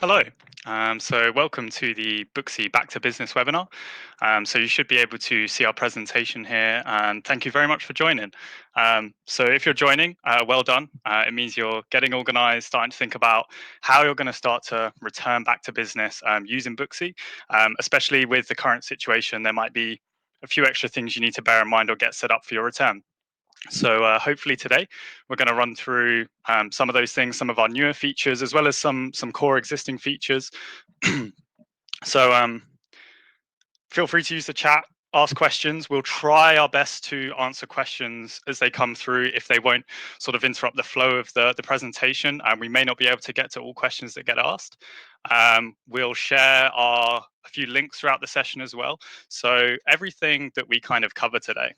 Hello. So welcome to the Booksy Back to Business webinar. So you should be able to see our presentation here, and thank you very much for joining. So if you're joining, well done. It means you're getting organized, starting to think about how you're going to start to return back to business using Booksy. Especially with the current situation, there might be a few extra things you need to bear in mind or get set up for your return. So hopefully today we're going to run through some of those things, some of our newer features, as well as some core existing features. So feel free to use the chat, ask questions. We'll try our best to answer questions as they come through. If they won't sort of interrupt the flow of the presentation, and we may not be able to get to all questions that get asked. We'll share a few links throughout the session as well. So everything that we kind of cover today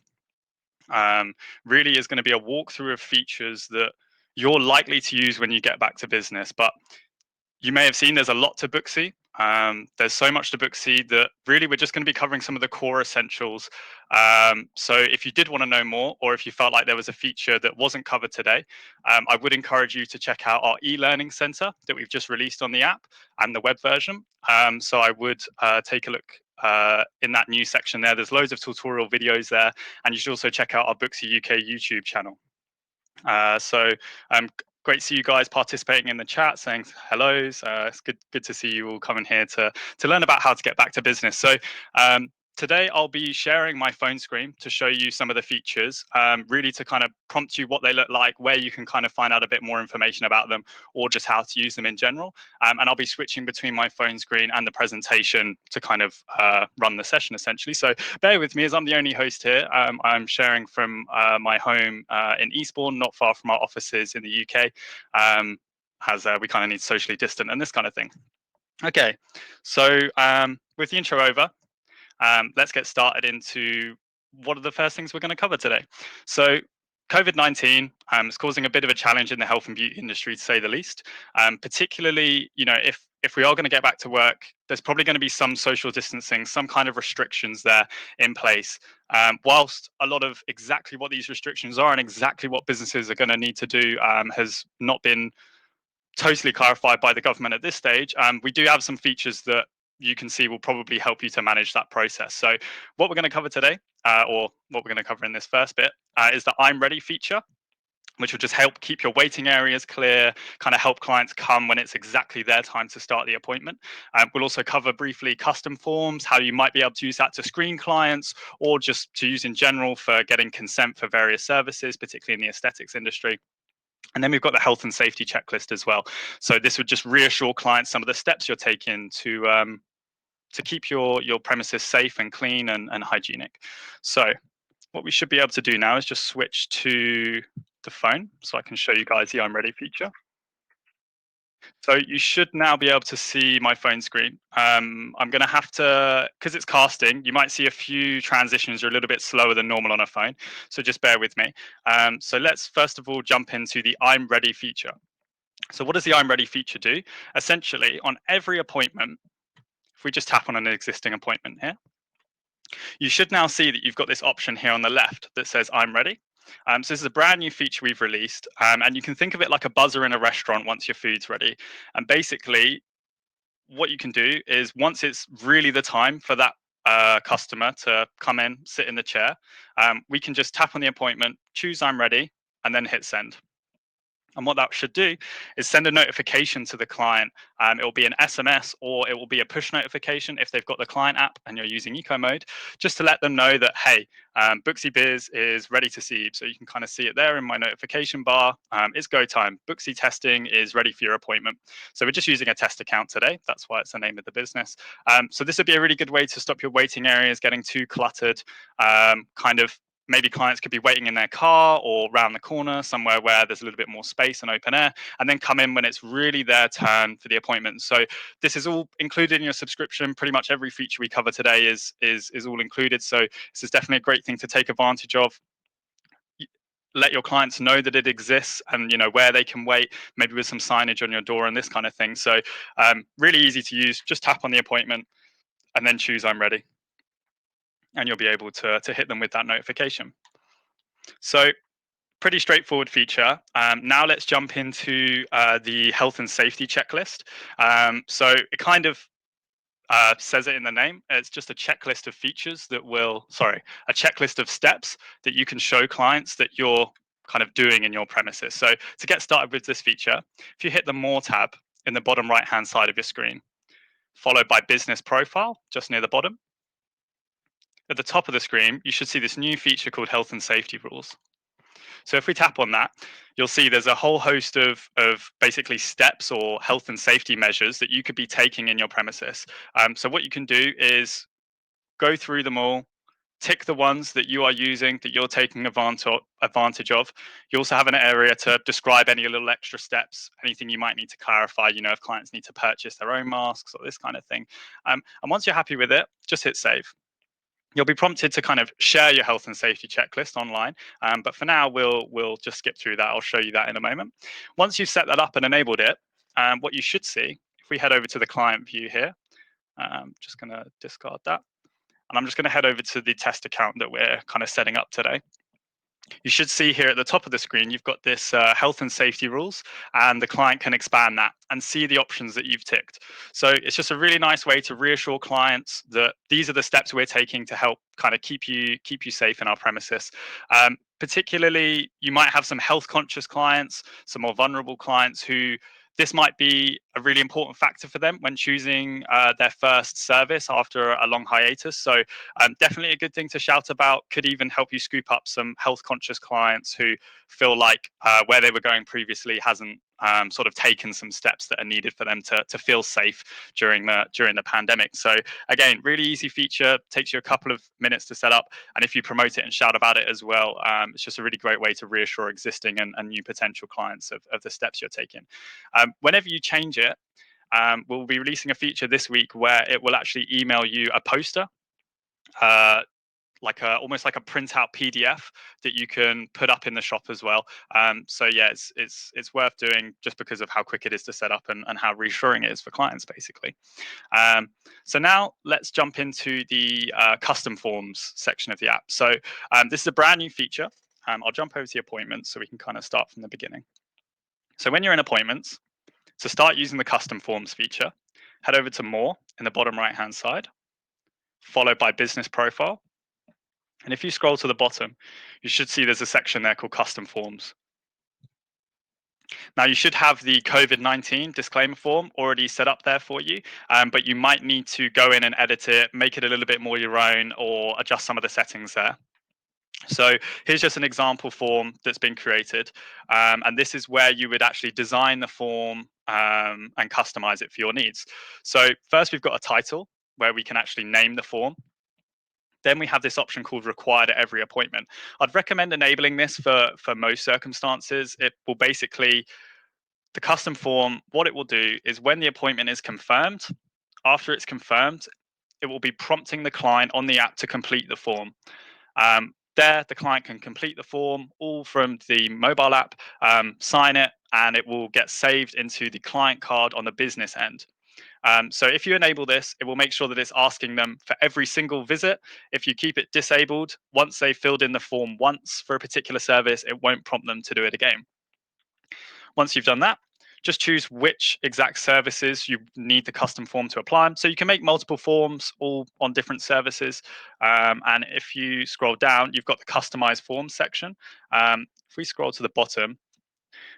really is going to be a walkthrough of features that you're likely to use when you get back to business. But you may have seen there's a lot to Booksy. There's so much to Booksy that really we're just going to be covering some of the core essentials. So if you did want to know more, or if you felt like there was a feature that wasn't covered today, I would encourage you to check out our e-learning center that we've just released on the app and the web version. So I would take a look in that new section there. There's loads of tutorial videos there, and you should also check out our Booksy UK YouTube channel. So great to see you guys participating in the chat, saying hellos. It's good to see you all coming here to learn about how to get back to business. So today I'll be sharing my phone screen to show you some of the features, really to kind of prompt you what they look like, where you can kind of find out a bit more information about them, or just how to use them in general. And I'll be switching between my phone screen and the presentation to kind of run the session essentially. So bear with me as I'm the only host here. I'm sharing from my home in Eastbourne, not far from our offices in the UK, as we kind of need socially distant and this kind of thing. Okay, so with the intro over, let's get started into what are the first things we're going to cover today. So COVID-19 is causing a bit of a challenge in the health and beauty industry, to say the least. Particularly, if we are going to get back to work, there's probably going to be some social distancing, some kind of restrictions there in place. Whilst a lot of exactly what these restrictions are and exactly what businesses are going to need to do has not been totally clarified by the government at this stage, we do have some features that you can see will probably help you to manage that process. So what we're going to cover today, or what we're going to cover in this first bit, is the I'm Ready feature, which will just help keep your waiting areas clear, kind of help clients come when it's exactly their time to start the appointment. We'll also cover briefly custom forms, how you might be able to use that to screen clients or just to use in general for getting consent for various services, particularly in the aesthetics industry. And then we've got the health and safety checklist as well. So this would just reassure clients some of the steps you're taking to keep your premises safe and clean and hygienic. So what we should be able to do now is just switch to the phone so I can show you guys the I'm Ready feature. So you should now be able to see my phone screen. I'm going to have to, because it's casting, you might see a few transitions are a little bit slower than normal on a phone. So just bear with me. So let's first of all jump into the I'm Ready feature. So what does the I'm Ready feature do? Essentially, on every appointment, if we just tap on an existing appointment here, you should now see that you've got this option here on the left that says I'm ready. So this is a brand new feature we've released, and you can think of it like a buzzer in a restaurant once your food's ready. And basically, what you can do is once it's really the time for that customer to come in, sit in the chair, we can just tap on the appointment, choose I'm ready, and then hit send. And what that should do is send a notification to the client. It will be an SMS or it will be a push notification if they've got the client app and you're using eco mode, just to let them know that, hey, Booksy Biz is ready to see. So you can kind of see it there in my notification bar. It's go time. Booksy testing is ready for your appointment. So we're just using a test account today. That's why it's the name of the business. So this would be a really good way to stop your waiting areas getting too cluttered, kind of maybe clients could be waiting in their car or round the corner somewhere where there's a little bit more space and open air, and then come in when it's really their turn for the appointment. So this is all included in your subscription. Pretty much every feature we cover today is all included. So this is definitely a great thing to take advantage of. Let your clients know that it exists and where they can wait, maybe with some signage on your door and this kind of thing. So really easy to use. Just tap on the appointment and then choose I'm ready, and you'll be able to hit them with that notification. So pretty straightforward feature. Now let's jump into the health and safety checklist. So it kind of says it in the name. It's just a checklist of features that will, sorry, a checklist of steps that you can show clients that you're kind of doing in your premises. So to get started with this feature, if you hit the More tab in the bottom right-hand side of your screen, followed by Business Profile, just near the bottom, at the top of the screen, you should see this new feature called Health and Safety Rules. So if we tap on that, you'll see there's a whole host of basically steps or health and safety measures that you could be taking in your premises. So what you can do is go through them all, tick the ones that you are using, that you're taking advantage of. You also have an area to describe any little extra steps, anything you might need to clarify, if clients need to purchase their own masks or this kind of thing. And once you're happy with it, just hit save. You'll be prompted to kind of share your health and safety checklist online, but for now we'll just skip through that. I'll show you that in a moment. Once you've set that up and enabled it, what you should see, if we head over to the client view here, just going to discard that, and I'm just going to head over to the test account that we're kind of setting up today. You should see here at the top of the screen, you've got this health and safety rules, and the client can expand that and see the options that you've ticked. So it's just a really nice way to reassure clients that these are the steps we're taking to help kind of keep you safe in our premises. Particularly, you might have some health conscious clients, some more vulnerable clients who this might be a really important factor for them when choosing their first service after a long hiatus. So definitely a good thing to shout about. Could even help you scoop up some health conscious clients who feel like where they were going previously hasn't sort of taken some steps that are needed for them to feel safe during the pandemic. So again, really easy feature, takes you a couple of minutes to set up, and if you promote it and shout about it as well, it's just a really great way to reassure existing and new potential clients of the steps you're taking. Whenever you change it, we'll be releasing a feature this week where it will actually email you a poster, almost like a printout PDF that you can put up in the shop as well. So yeah, it's worth doing just because of how quick it is to set up and how reassuring it is for clients, basically. So now let's jump into the custom forms section of the app. So this is a brand new feature. I'll jump over to the appointments so we can kind of start from the beginning. So when you're in appointments, to start using the custom forms feature, head over to More in the bottom right-hand side, followed by Business Profile. And if you scroll to the bottom, you should see there's a section there called Custom Forms. Now, you should have the COVID-19 disclaimer form already set up there for you, but you might need to go in and edit it, make it a little bit more your own, or adjust some of the settings there. So here's just an example form that's been created, and this is where you would actually design the form and customize it for your needs. So first, we've got a title where we can actually name the form. Then we have this option called required at every appointment. I'd recommend enabling this for most circumstances. It will basically, the custom form, what it will do is when the appointment is confirmed, after it's confirmed, it will be prompting the client on the app to complete the form. There, the client can complete the form all from the mobile app, sign it, and it will get saved into the client card on the business end. So if you enable this, it will make sure that it's asking them for every single visit. If you keep it disabled, once they've filled in the form once for a particular service, it won't prompt them to do it again. Once you've done that, just choose which exact services you need the custom form to apply. So you can make multiple forms all on different services. And if you scroll down, you've got the customized forms section. If we scroll to the bottom,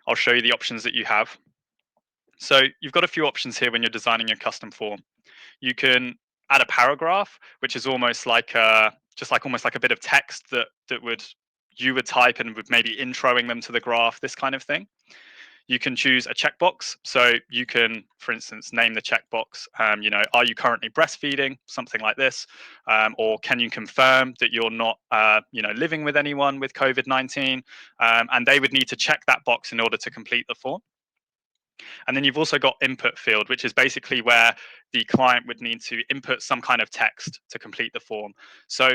I'll show you the options that you have. So you've got a few options here when you're designing your custom form. You can add a paragraph, which is almost like almost like a bit of text that you would type and would maybe introing them to the graph, this kind of thing. You can choose a checkbox. So you can, for instance, name the checkbox, are you currently breastfeeding? Something like this. Or can you confirm that you're not, living with anyone with COVID-19? And they would need to check that box in order to complete the form. And then you've also got input field, which is basically where the client would need to input some kind of text to complete the form. So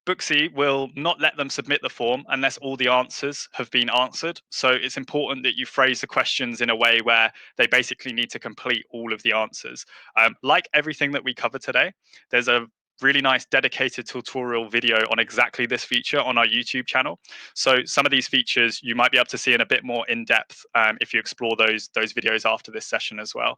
Booksy will not let them submit the form unless all the answers have been answered. So it's important that you phrase the questions in a way where they basically need to complete all of the answers. Like everything that we cover today, there's a really nice dedicated tutorial video on exactly this feature on our YouTube channel. So some of these features you might be able to see in a bit more in depth if you explore those videos after this session as well.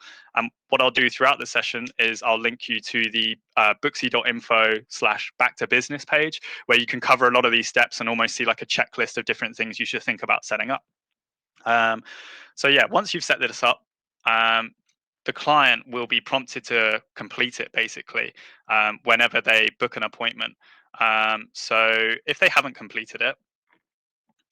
What I'll do throughout the session is I'll link you to the booksy.info/back to business page, where you can cover a lot of these steps and almost see like a checklist of different things you should think about setting up. So yeah, once you've set this up, the client will be prompted to complete it basically whenever they book an appointment. So if they haven't completed it,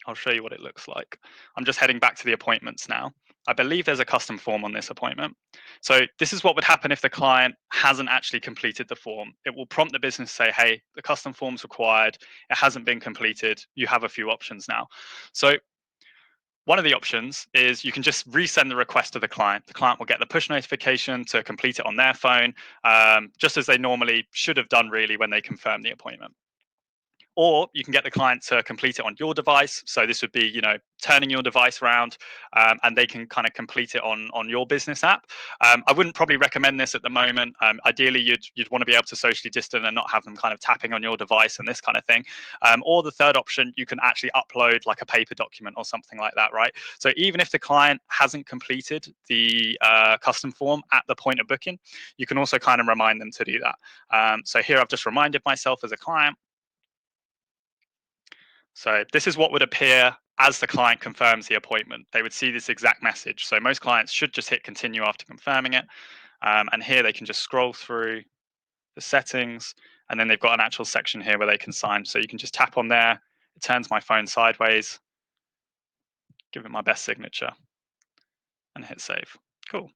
I'll show you what it looks like. I'm just heading back to the appointments now. I believe there's a custom form on this appointment. So this is what would happen if the client hasn't actually completed the form. It will prompt the business to say, hey, the custom form's required. It hasn't been completed. You have a few options now. So one of the options is you can just resend the request to the client. The client will get the push notification to complete it on their phone, just as they normally should have done really when they confirm the appointment. Or you can get the client to complete it on your device. So this would be, turning your device around, and they can kind of complete it on your business app. I wouldn't probably recommend this at the moment. Ideally, you'd want to be able to socially distance and not have them kind of tapping on your device and this kind of thing. Or the third option, you can actually upload like a paper document or something like that, right? So even if the client hasn't completed the custom form at the point of booking, you can also kind of remind them to do that. So here I've just reminded myself as a client. So this is what would appear as the client confirms the appointment. They would see this exact message. So most clients should just hit continue after confirming it. And here they can just scroll through the settings, and then they've got an actual section here where they can sign. So you can just tap on there. It turns my phone sideways, give it my best signature, and hit save. Cool.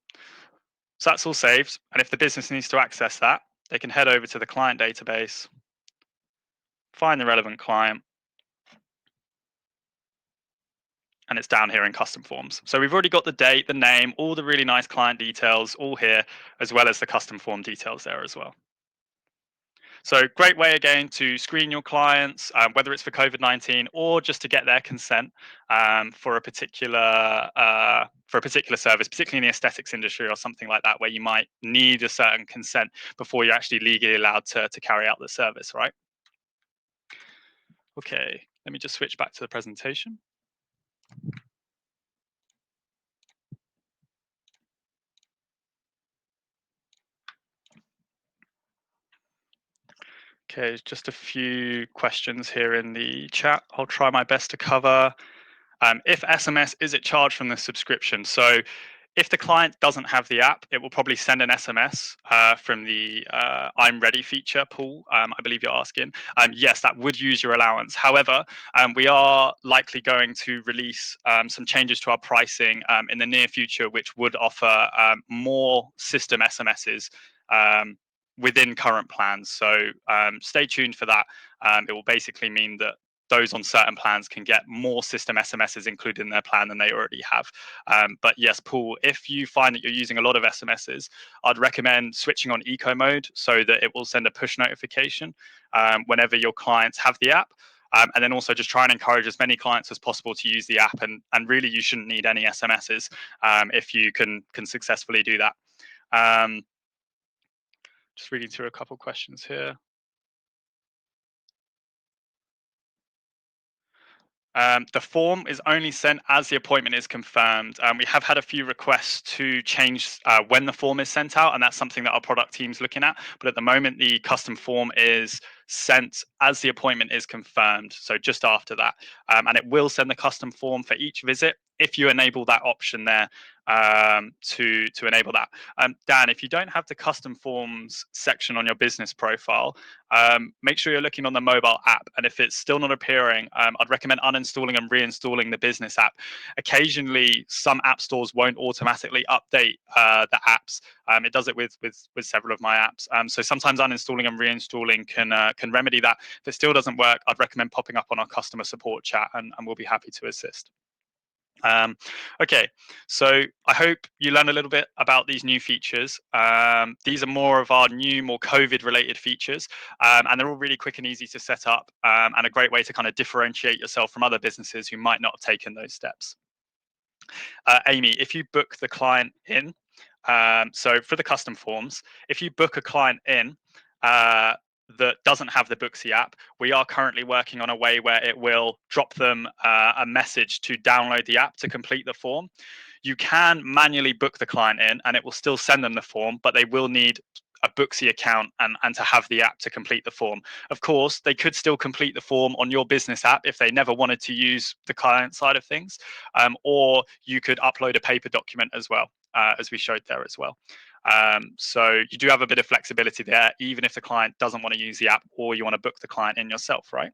So that's all saved. And if the business needs to access that, they can head over to the client database, find the relevant client, and it's down here in custom forms. So we've already got the date, the name, all the really nice client details all here, as well as the custom form details there as well. So great way again to screen your clients, whether it's for COVID-19 or just to get their consent for a particular service, particularly in the aesthetics industry or something like that, where you might need a certain consent before you're actually legally allowed to carry out the service, right? Okay, let me just switch back to the presentation. Okay, just a few questions here in the chat. I'll try my best to cover. If SMS, is it charged from the subscription? So if the client doesn't have the app, it will probably send an SMS from the I'm ready feature pool, I believe you're asking. Yes, that would use your allowance. However, we are likely going to release some changes to our pricing in the near future, which would offer more system SMSs within current plans. So stay tuned for that. It will basically mean that those on certain plans can get more system SMSs included in their plan than they already have. But yes, Paul, if you find that you're using a lot of SMSs, I'd recommend switching on eco mode so that it will send a push notification whenever your clients have the app. And then also just try and encourage as many clients as possible to use the app. And really, you shouldn't need any SMSs if you can successfully do that. Just reading through a couple questions here. The form is only sent as the appointment is confirmed. We have had a few requests to change when the form is sent out, and that's something that our product team's looking at. But at the moment, the custom form is sent as the appointment is confirmed, so just after that. And it will send the custom form for each visit if you enable that option there to enable that. Dan, if you don't have the custom forms section on your business profile, make sure you're looking on the mobile app. And if it's still not appearing, I'd recommend uninstalling and reinstalling the business app. Occasionally, some app stores won't automatically update the apps. It does it with several of my apps. So sometimes uninstalling and reinstalling can remedy that. If it still doesn't work, I'd recommend popping up on our customer support chat, and we'll be happy to assist. Okay, so I hope you learned a little bit about these new features. These are more of our new, more COVID-related features, and they're all really quick and easy to set up, and a great way to kind of differentiate yourself from other businesses who might not have taken those steps. Amy, if you book the client in, so for the custom forms, if you book a client in, that doesn't have the Booksy app, we are currently working on a way where it will drop them a message to download the app to complete the form. You can manually book the client in and it will still send them the form, but they will need a Booksy account and to have the app to complete the form. Of course, they could still complete the form on your business app if they never wanted to use the client side of things, or you could upload a paper document as well, as we showed there as well. So you do have a bit of flexibility there, even if the client doesn't want to use the app or you want to book the client in yourself, right?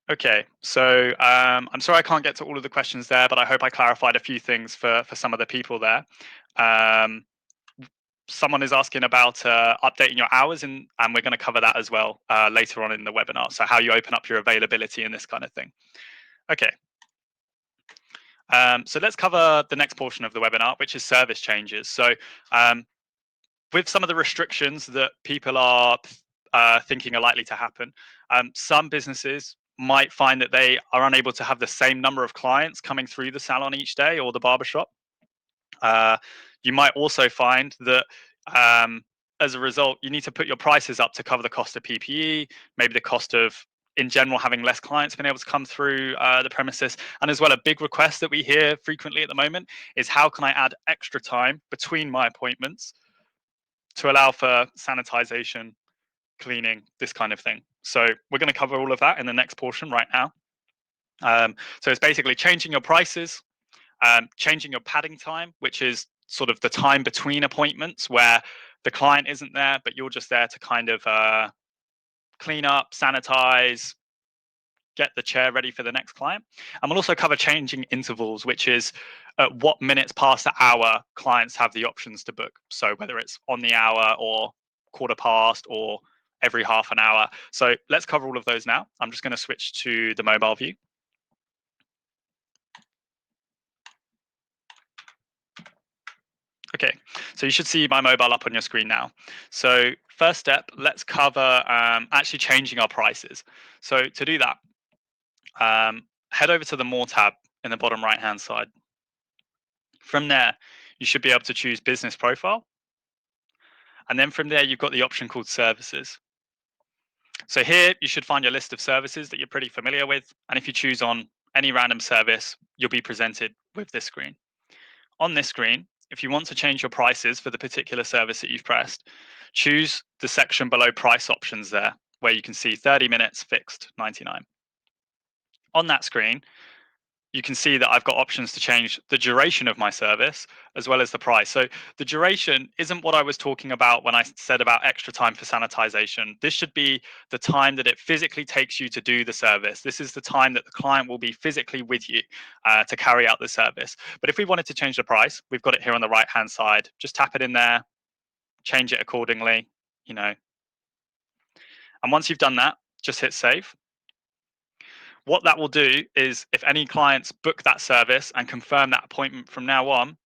Okay, so I'm sorry I can't get to all of the questions there, but I hope I clarified a few things for some of the people there. Um, Someone is asking about updating your hours, and we're going to cover that as well later on in the webinar. So how you open up your availability and this kind of thing. Okay, so let's cover the next portion of the webinar, which is service changes. So um, with some of the restrictions that people are thinking are likely to happen, some businesses might find that they are unable to have the same number of clients coming through the salon each day or the barbershop. Uh, you might also find that um, as a result, you need to put your prices up to cover the cost of PPE, maybe the cost of, in general, having less clients being able to come through the premises. And as well, a big request that we hear frequently at the moment is how can I add extra time between my appointments to allow for sanitization, cleaning, this kind of thing. So we're going to cover all of that in the next portion right now. So it's basically changing your prices, changing your padding time, which is sort of the time between appointments where the client isn't there, but you're just there to kind of clean up, sanitize, get the chair ready for the next client. And we'll also cover changing intervals, which is at what minutes past the hour clients have the options to book. So whether it's on the hour or quarter past or every half an hour. So let's cover all of those now. I'm just going to switch to the mobile view. Okay, so you should see my mobile up on your screen now. So first step, let's cover actually changing our prices. So to do that, head over to the More tab in the bottom right-hand side. From there, you should be able to choose Business Profile. And then from there, you've got the option called Services. So here, you should find your list of services that you're pretty familiar with. And if you choose on any random service, you'll be presented with this screen. On this screen, if you want to change your prices for the particular service that you've pressed, choose the section below price options there, where you can see 30 minutes fixed 99. On that screen, you can see that I've got options to change the duration of my service as well as the price. So the duration isn't what I was talking about when I said about extra time for sanitization. This should be the time that it physically takes you to do the service. This is the time that the client will be physically with you to carry out the service. But if we wanted to change the price, we've got it here on the right hand side. Just tap it in there, change it accordingly, you know. And once you've done that, just hit save. What that will do is if any clients book that service and confirm that appointment from now on,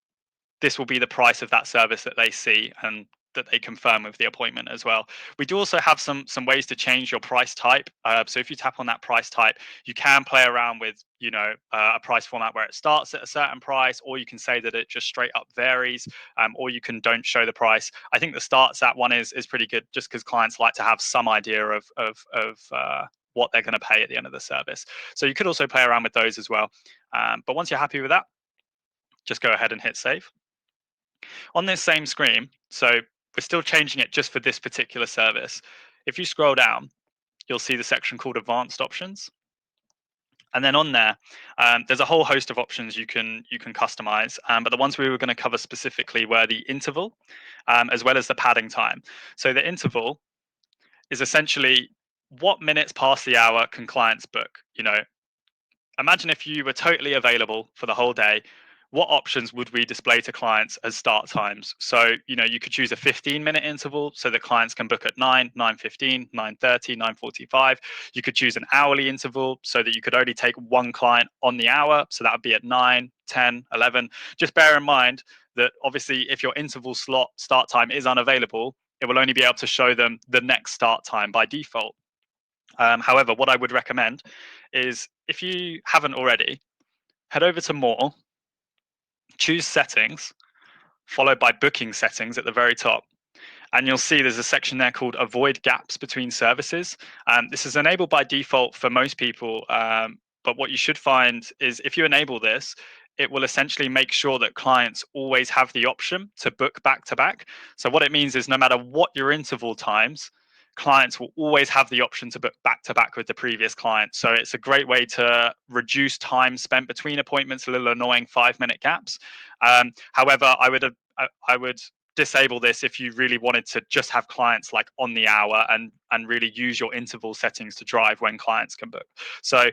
this will be the price of that service that they see and that they confirm with the appointment as well. We do also have some ways to change your price type. So if you tap on that price type, you can play around with a price format where it starts at a certain price, or you can say that it just straight up varies, or you can don't show the price. I think the starts at one is pretty good, just because clients like to have some idea of what they're going to pay at the end of the service. So you could also play around with those as well. But once you're happy with that, just go ahead and hit save. On this same screen, so we're still changing it just for this particular service. If you scroll down, you'll see the section called Advanced Options. And then on there, there's a whole host of options you can customize. But the ones we were going to cover specifically were the interval, as well as the padding time. So the interval is essentially what minutes past the hour can clients book. Imagine if you were totally available for the whole day, what options would we display to clients as start times? So, you could choose a 15-minute interval so that clients can book at 9, 9:15, 9:30, 9:45. You could choose an hourly interval so that you could only take one client on the hour. So that would be at 9, 10, 11. Just bear in mind that obviously if your interval slot start time is unavailable, it will only be able to show them the next start time by default. However, what I would recommend is if you haven't already, head over to More, choose Settings, followed by Booking Settings at the very top. and you'll see there's a section there called Avoid Gaps Between Services. This is enabled by default for most people, but what you should find is if you enable this, it will essentially make sure that clients always have the option to book back to back. So what it means is no matter what your interval times, clients will always have the option to book back to back with the previous client. So it's a great way to reduce time spent between appointments, a little annoying 5-minute gaps. However, I would disable this if you really wanted to just have clients like on the hour and really use your interval settings to drive when clients can book. So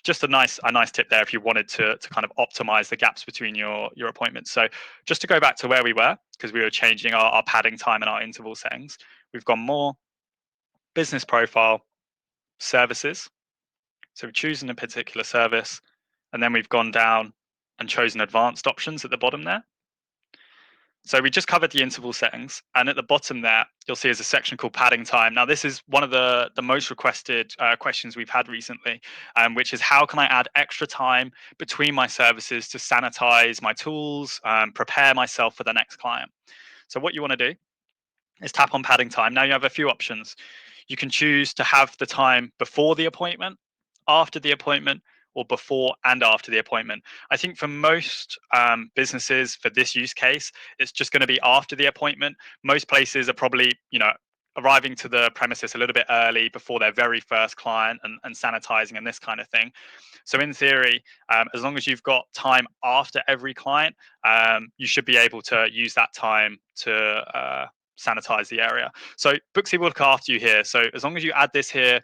just a nice tip there if you wanted to kind of optimize the gaps between your appointments. So just to go back to where we were, because we were changing our padding time and our interval settings, we've gone more business profile, services. So we're choosing a particular service, and then we've gone down and chosen advanced options at the bottom there. So we just covered the interval settings, and at the bottom there, you'll see there's a section called padding time. Now, this is one of the most requested questions we've had recently, which is how can I add extra time between my services to sanitize my tools, prepare myself for the next client. So what you want to do is tap on padding time. Now you have a few options. You can choose to have the time before the appointment, after the appointment, or before and after the appointment. I think for most businesses, for this use case, it's just going to be after the appointment. Most places are probably, arriving to the premises a little bit early before their very first client and sanitizing and this kind of thing. So in theory, as long as you've got time after every client, you should be able to use that time to sanitize the area. So Booksy will look after you here. So as long as you add this here,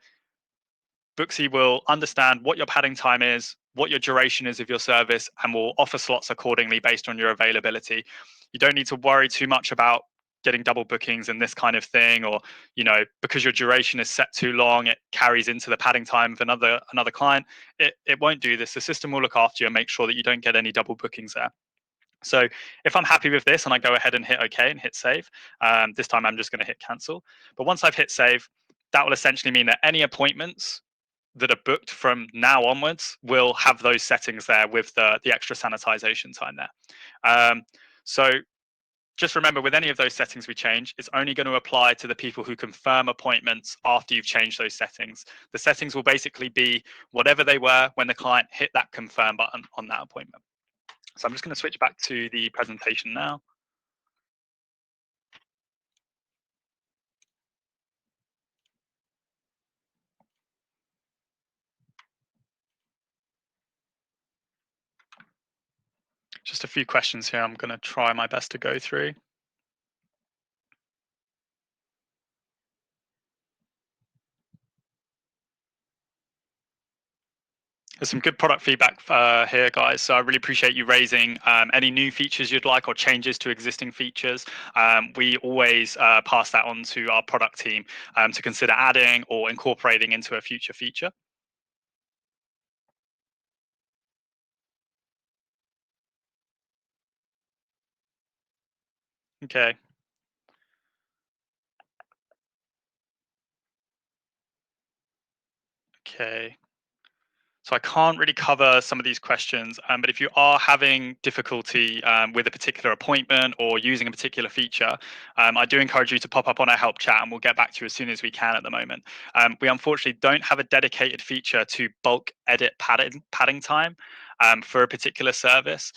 Booksy will understand what your padding time is, what your duration is of your service, and will offer slots accordingly based on your availability. You don't need to worry too much about getting double bookings and this kind of thing, or because your duration is set too long, it carries into the padding time of another client. It won't do this. The system will look after you and make sure that you don't get any double bookings there. So if I'm happy with this and I go ahead and hit OK and hit save, this time I'm just going to hit cancel. But once I've hit save, that will essentially mean that any appointments that are booked from now onwards will have those settings there with the extra sanitization time there. So just remember, with any of those settings we change, it's only going to apply to the people who confirm appointments after you've changed those settings. The settings will basically be whatever they were when the client hit that confirm button on that appointment. So I'm just going to switch back to the presentation now. Just a few questions here I'm going to try my best to go through. There's some good product feedback here, guys. So I really appreciate you raising any new features you'd like or changes to existing features. We always pass that on to our product team to consider adding or incorporating into a future feature. Okay. Okay. So I can't really cover some of these questions, but if you are having difficulty with a particular appointment or using a particular feature, I do encourage you to pop up on our help chat and we'll get back to you as soon as we can at the moment. We unfortunately don't have a dedicated feature to bulk edit padding time for a particular service.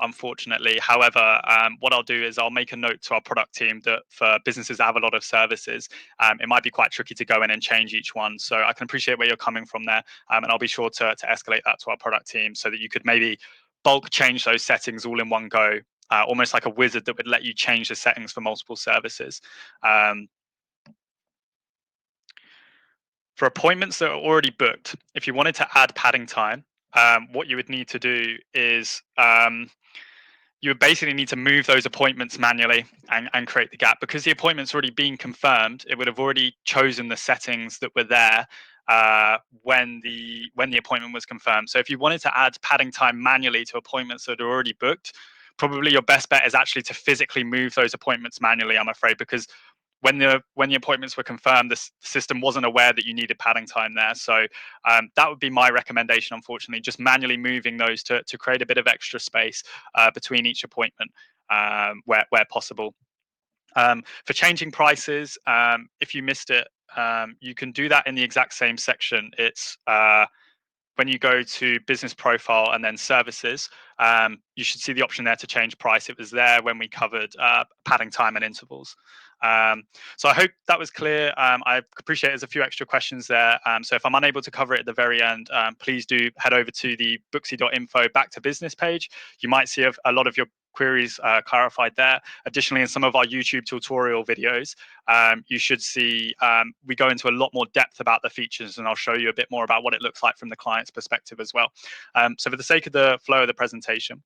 Unfortunately, however, what I'll do is I'll make a note to our product team that for businesses that have a lot of services, it might be quite tricky to go in and change each one. So I can appreciate where you're coming from there, and I'll be sure to escalate that to our product team so that you could maybe bulk change those settings all in one go, almost like a wizard that would let you change the settings for multiple services. For appointments that are already booked, if you wanted to add padding time, what you would need to do is you would basically need to move those appointments manually and create the gap. Because the appointment's already been confirmed, it would have already chosen the settings that were there when the appointment was confirmed. So if you wanted to add padding time manually to appointments that are already booked, probably your best bet is actually to physically move those appointments manually, I'm afraid, because when the appointments were confirmed, the system wasn't aware that you needed padding time there. So that would be my recommendation, unfortunately, just manually moving those to create a bit of extra space between each appointment where possible. For changing prices, if you missed it, you can do that in the exact same section. It's when you go to business profile and then services, you should see the option there to change price. It was there when we covered padding time and intervals. Um, so I hope that was clear. I appreciate there's a few extra questions there. So if I'm unable to cover it at the very end, please do head over to the booksy.info back to business page. You might see a lot of your queries clarified there. Additionally, in some of our YouTube tutorial videos, you should see we go into a lot more depth about the features, and I'll show you a bit more about what it looks like from the client's perspective as well. So for the sake of the flow of the presentation,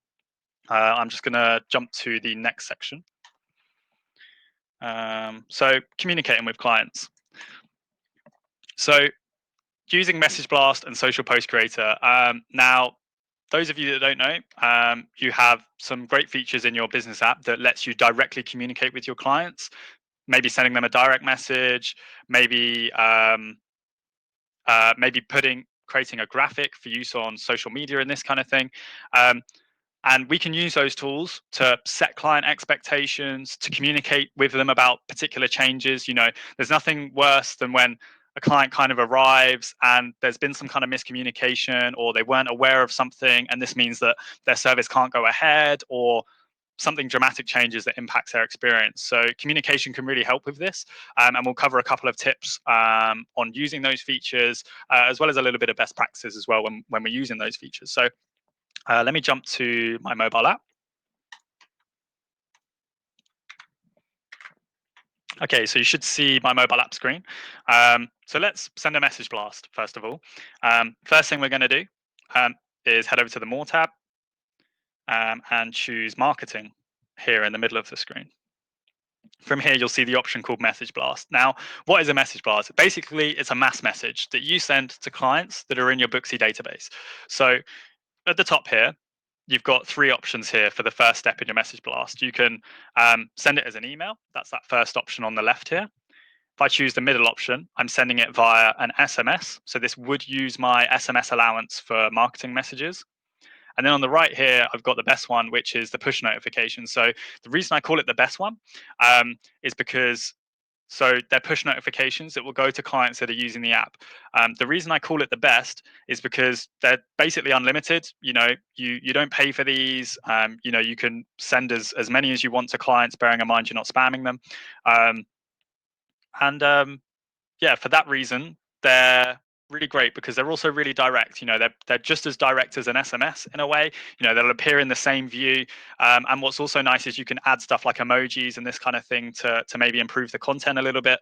I'm just going to jump to the next section. So communicating with clients. So using Message Blast and Social Post Creator. Now, those of you that don't know, you have some great features in your business app that lets you directly communicate with your clients, maybe sending them a direct message, maybe maybe creating a graphic for use on social media and this kind of thing. And we can use those tools to set client expectations, to communicate with them about particular changes. There's nothing worse than when a client kind of arrives and there's been some kind of miscommunication, or they weren't aware of something, and this means that their service can't go ahead, or something dramatic changes that impacts their experience. So communication can really help with this, and we'll cover a couple of tips on using those features, as well as a little bit of best practices as well when we're using those features. So let me jump to my mobile app. Okay, so you should see my mobile app screen. So let's send a message blast, first of all. First thing we're going to do is head over to the More tab and choose Marketing here in the middle of the screen. From here, you'll see the option called Message Blast. Now, what is a message blast? Basically, it's a mass message that you send to clients that are in your Booksy database. So at the top here, you've got three options here for the first step in your message blast. You can send it as an email. That's that first option on the left here. If I choose the middle option, I'm sending it via an SMS. So this would use my SMS allowance for marketing messages. And then on the right here, I've got the best one, which is the push notification. So the reason I call it the best one is because they're push notifications that will go to clients that are using the app. The reason I call it the best is because they're basically unlimited. You don't pay for these. You can send as many as you want to clients, bearing in mind you're not spamming them. Yeah, for that reason, they're really great because they're also really direct. They're just as direct as an SMS in a way. They'll appear in the same view. And what's also nice is you can add stuff like emojis and this kind of thing to maybe improve the content a little bit.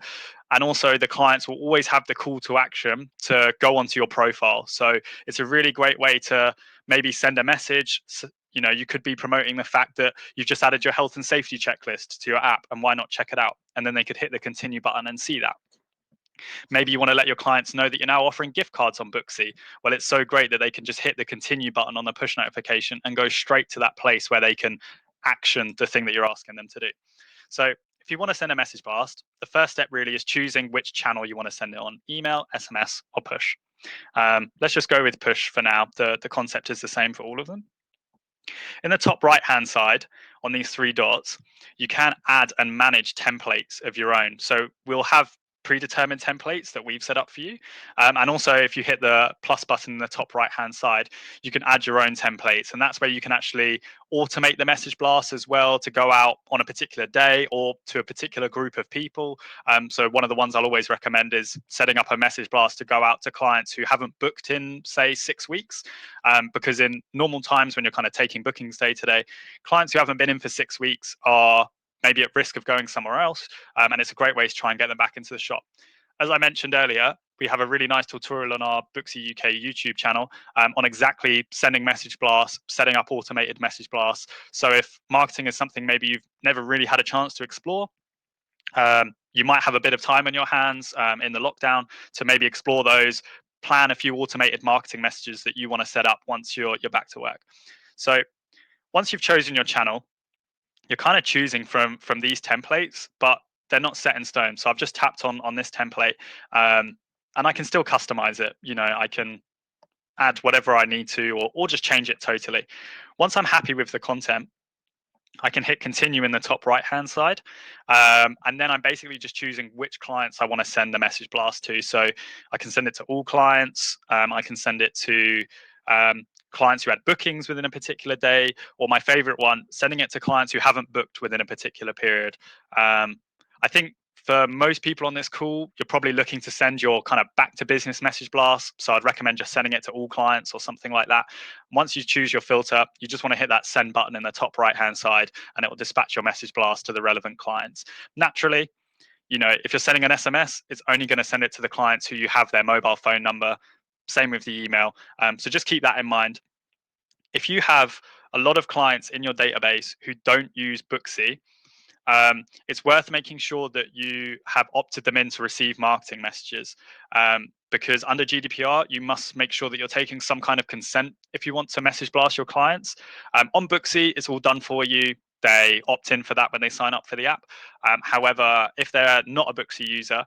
And also the clients will always have the call to action to go onto your profile. So it's a really great way to maybe send a message. You could be promoting the fact that you've just added your health and safety checklist to your app, and why not check it out? And then they could hit the continue button and see that. Maybe you want to let your clients know that you're now offering gift cards on Booksy. Well, it's so great that they can just hit the continue button on the push notification and go straight to that place where they can action the thing that you're asking them to do. So if you want to send a message blast, the first step really is choosing which channel you want to send it on: email, SMS, or push. Let's just go with push for now. The concept is the same for all of them. In the top right hand side on these three dots, you can add and manage templates of your own. So we'll have predetermined templates that we've set up for you. And also, if you hit the plus button in the top right hand side, you can add your own templates. And that's where you can actually automate the message blast as well to go out on a particular day or to a particular group of people. So one of the ones I'll always recommend is setting up a message blast to go out to clients who haven't booked in, say, 6 weeks. Because in normal times when you're kind of taking bookings day to day, clients who haven't been in for 6 weeks are maybe at risk of going somewhere else. And it's a great way to try and get them back into the shop. As I mentioned earlier, we have a really nice tutorial on our Booksy UK YouTube channel on exactly sending message blasts, setting up automated message blasts. So if marketing is something maybe you've never really had a chance to explore, you might have a bit of time on your hands in the lockdown to maybe explore those, plan a few automated marketing messages that you want to set up once you're back to work. So once you've chosen your channel, you're kind of choosing from these templates, but they're not set in stone. So I've just tapped on this template, and I can still customize it. I can add whatever I need to, or just change it totally. Once I'm happy with the content, I can hit continue in the top right hand side. And then I'm basically just choosing which clients I want to send the message blast to. So I can send it to all clients. I can send it to clients who had bookings within a particular day, or my favorite one, sending it to clients who haven't booked within a particular period. I think for most people on this call, you're probably looking to send your kind of back to business message blast. So I'd recommend just sending it to all clients or something like that. Once you choose your filter, you just want to hit that send button in the top right hand side, and it will dispatch your message blast to the relevant clients. Naturally, if you're sending an SMS, it's only going to send it to the clients who you have their mobile phone number. Same with the email. So just keep that in mind. If you have a lot of clients in your database who don't use Booksy, it's worth making sure that you have opted them in to receive marketing messages, because under GDPR, you must make sure that you're taking some kind of consent if you want to message blast your clients. On Booksy, it's all done for you. They opt in for that when they sign up for the app. However, if they're not a Booksy user,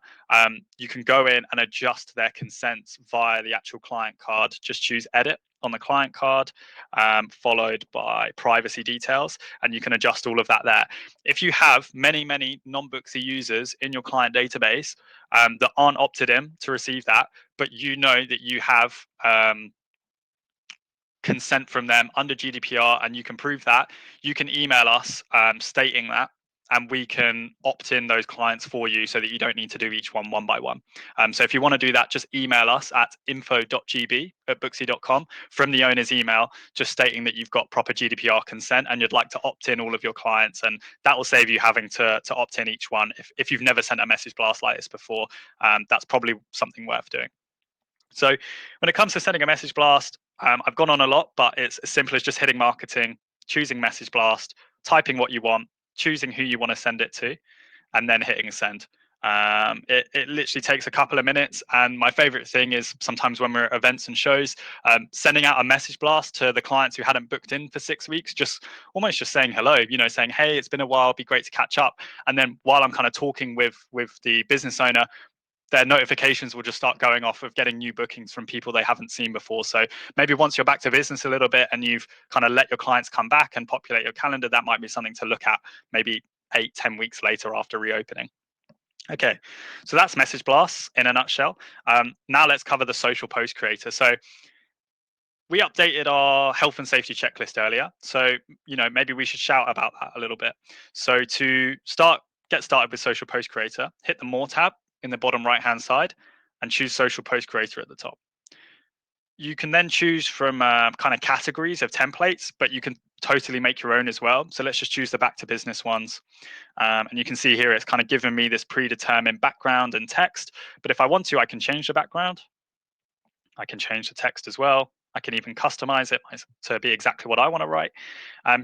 you can go in and adjust their consents via the actual client card. Just choose edit on the client card, followed by privacy details, and you can adjust all of that there. If you have many, many non-Booksy users in your client database that aren't opted in to receive that, but you know that you have consent from them under GDPR and you can prove that, you can email us stating that, and we can opt in those clients for you so that you don't need to do each one by one. So if you want to do that, just email us at info.gb@booksy.com from the owner's email, just stating that you've got proper GDPR consent and you'd like to opt in all of your clients. And that will save you having to opt in each one. If you've never sent a message blast like this before, that's probably something worth doing. So when it comes to sending a message blast, I've gone on a lot, but it's as simple as just hitting marketing, choosing message blast, typing what you want, choosing who you want to send it to, and then hitting send. It literally takes a couple of minutes. And my favorite thing is sometimes when we're at events and shows, sending out a message blast to the clients who hadn't booked in for 6 weeks, just almost just saying hello, saying, hey, it's been a while, it'd be great to catch up. And then while I'm kind of talking with the business owner, their notifications will just start going off of getting new bookings from people they haven't seen before. So maybe once you're back to business a little bit and you've kind of let your clients come back and populate your calendar, that might be something to look at maybe 8-10 weeks later after reopening. Okay, so that's message blasts in a nutshell. Now let's cover the social post creator. So we updated our health and safety checklist earlier. So, maybe we should shout about that a little bit. So to get started with social post creator, hit the more tab in the bottom right hand side and choose social post creator at the top. You can then choose from kind of categories of templates, but you can totally make your own as well. So let's just choose the back to business ones. And you can see here, it's kind of given me this predetermined background and text. But if I want to, I can change the background. I can change the text as well. I can even customize it to be exactly what I want to write.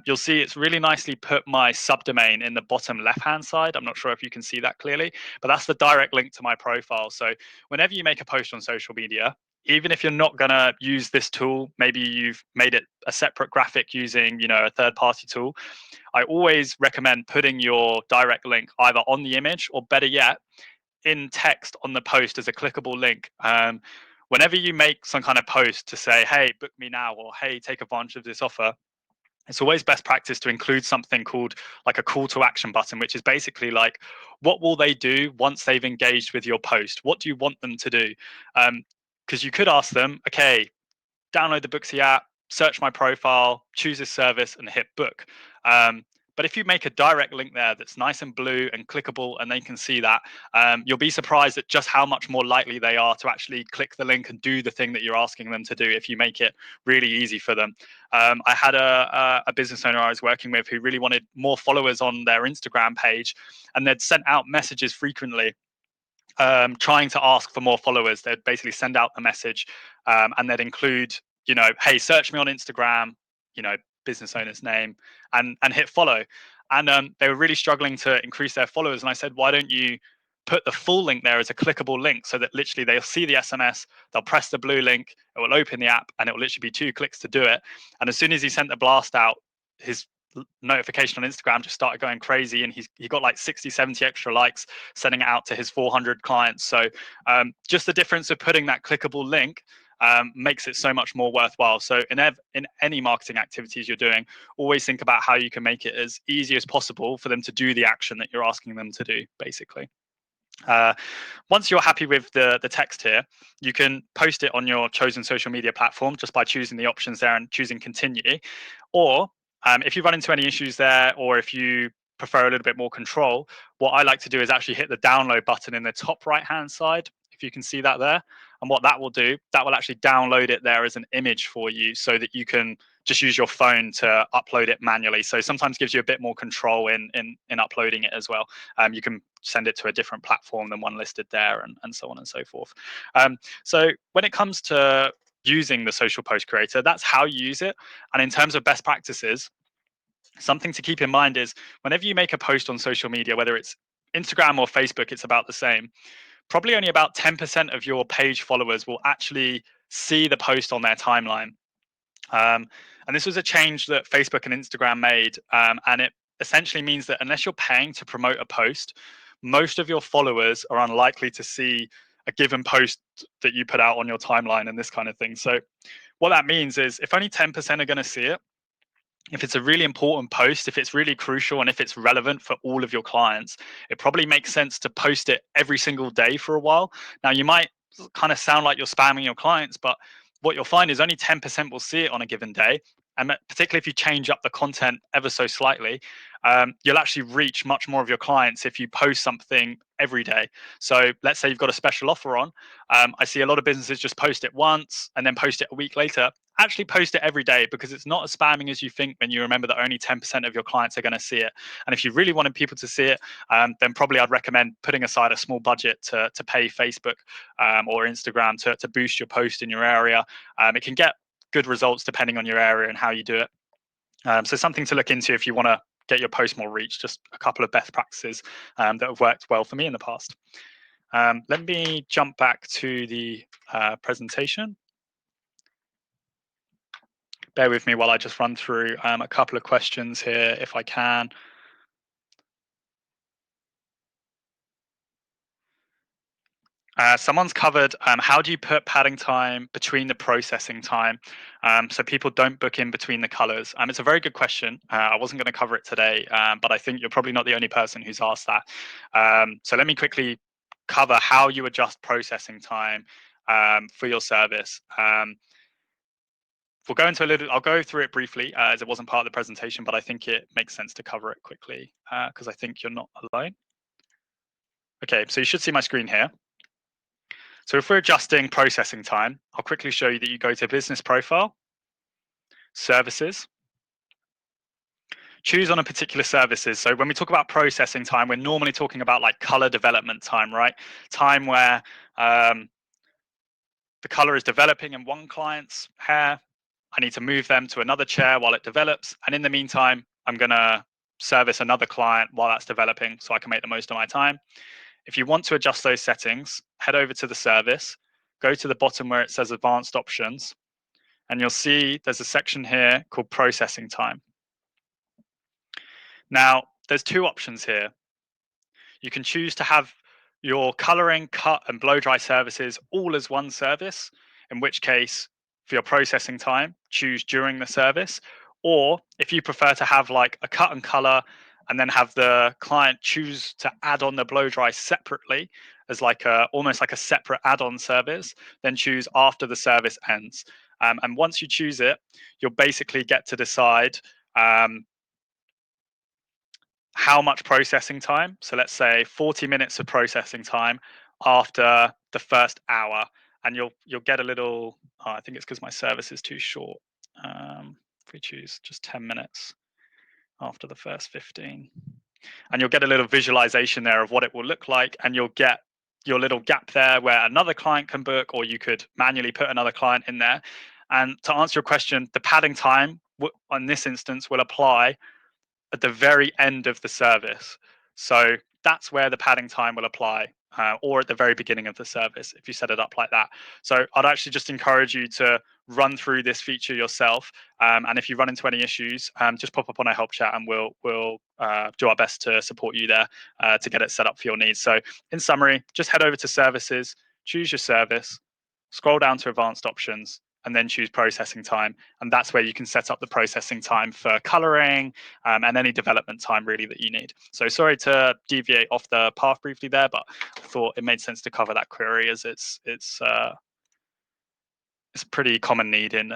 You'll see it's really nicely put my subdomain in the bottom left-hand side. I'm not sure if you can see that clearly, but that's the direct link to my profile. So whenever you make a post on social media, even if you're not going to use this tool, maybe you've made it a separate graphic using, a third-party tool, I always recommend putting your direct link either on the image or, better yet, in text on the post as a clickable link. Whenever you make some kind of post to say, hey, book me now, or hey, take advantage of this offer, it's always best practice to include something called like a call to action button, which is basically like, what will they do once they've engaged with your post? What do you want them to do? Because you could ask them, okay, download the Booksy app, search my profile, choose this service, and hit book. But if you make a direct link there that's nice and blue and clickable, and they can see that, you'll be surprised at just how much more likely they are to actually click the link and do the thing that you're asking them to do if you make it really easy for them. I had a business owner I was working with who really wanted more followers on their Instagram page, and they'd sent out messages frequently trying to ask for more followers. They'd basically send out the message and they'd include, hey, search me on Instagram, business owner's name, and hit follow. And they were really struggling to increase their followers. And I said, why don't you put the full link there as a clickable link so that literally they'll see the SMS, they'll press the blue link, it will open the app, and it will literally be 2 clicks to do it. And as soon as he sent the blast out, his notification on Instagram just started going crazy, and he got like 60-70 extra likes, sending it out to his 400 clients. So just the difference of putting that clickable link makes it so much more worthwhile. So in any marketing activities you're doing, always think about how you can make it as easy as possible for them to do the action that you're asking them to do, basically. Uh, Once you're happy with the text here, you can post it on your chosen social media platform just by choosing the options there and choosing continue. Or if you run into any issues there, or if you prefer a little bit more control, what I like to do is actually hit the download button in the top right hand side, if you can see that there. And what that will do, that will actually download it there as an image for you so that you can just use your phone to upload it manually. So sometimes gives you a bit more control in uploading it as well. You can send it to a different platform than one listed there, and so on and so forth. So when it comes to using the social post creator, that's how you use it. And in terms of best practices, something to keep in mind is whenever you make a post on social media, whether it's Instagram or Facebook, it's about the same. Probably only about 10% of your page followers will actually see the post on their timeline. And this was a change that Facebook and Instagram made. And it essentially means that unless you're paying to promote a post, most of your followers are unlikely to see a given post that you put out on your timeline and this kind of thing. So what that means is if only 10% are going to see it, if it's a really important post, if it's really crucial, and if it's relevant for all of your clients, it probably makes sense to post it every single day for a while. Now, you might kind of sound like you're spamming your clients, but what you'll find is only 10% will see it on a given day. And particularly if you change up the content ever so slightly, you'll actually reach much more of your clients if you post something every day. So let's say you've got a special offer on. I see a lot of businesses just post it once and then post it a week later. Actually post it every day, because it's not as spamming as you think when you remember that only 10% of your clients are going to see it. And if you really wanted people to see it, then probably I'd recommend putting aside a small budget to pay Facebook or Instagram to boost your post in your area. It can get good results depending on your area and how you do it. So something to look into if you want to get your post more reach, just a couple of best practices that have worked well for me in the past. Let me jump back to the presentation. Bear with me while I just run through a couple of questions here, if I can. Someone's covered how do you put padding time between the processing time so people don't book in between the colors? It's a very good question. I wasn't going to cover it today, but I think you're probably not the only person who's asked that. So let me quickly cover how you adjust processing time for your service. We'll go into a little, I'll go through it briefly as it wasn't part of the presentation, but I think it makes sense to cover it quickly because I think you're not alone. Okay, so you should see my screen here. So if we're adjusting processing time, I'll quickly show you that you go to Business Profile, Services, choose on a particular services. So when we talk about processing time, we're normally talking about like color development time, right? Time where the color is developing in one client's hair. I need to move them to another chair while it develops. And in the meantime, I'm going to service another client while that's developing so I can make the most of my time. If you want to adjust those settings, head over to the service, go to the bottom where it says advanced options, and you'll see there's a section here called processing time. Now, there's two options here. You can choose to have your coloring, cut, and blow dry services all as one service, in which case, for your processing time, choose during the service. Or if you prefer to have like a cut and color and then have the client choose to add on the blow dry separately as like almost like a separate add-on service, then choose after the service ends. And once you choose it, you'll basically get to decide how much processing time. So let's say 40 minutes of processing time after the first hour, and you'll get a little. Oh, I think it's because my service is too short. If we choose just 10 minutes after the first 15, and you'll get a little visualization there of what it will look like, and you'll get your little gap there where another client can book, or you could manually put another client in there. And to answer your question, the padding time on this instance will apply at the very end of the service. So that's where the padding time will apply, or at the very beginning of the service if you set it up like that. So I'd actually just encourage you to run through this feature yourself. And if you run into any issues, just pop up on our help chat and we'll do our best to support you there to get it set up for your needs. So in summary, just head over to services, choose your service, scroll down to advanced options, and then choose processing time. And that's where you can set up the processing time for coloring and any development time really that you need. So sorry to deviate off the path briefly there, but I thought it made sense to cover that query as it's a pretty common need in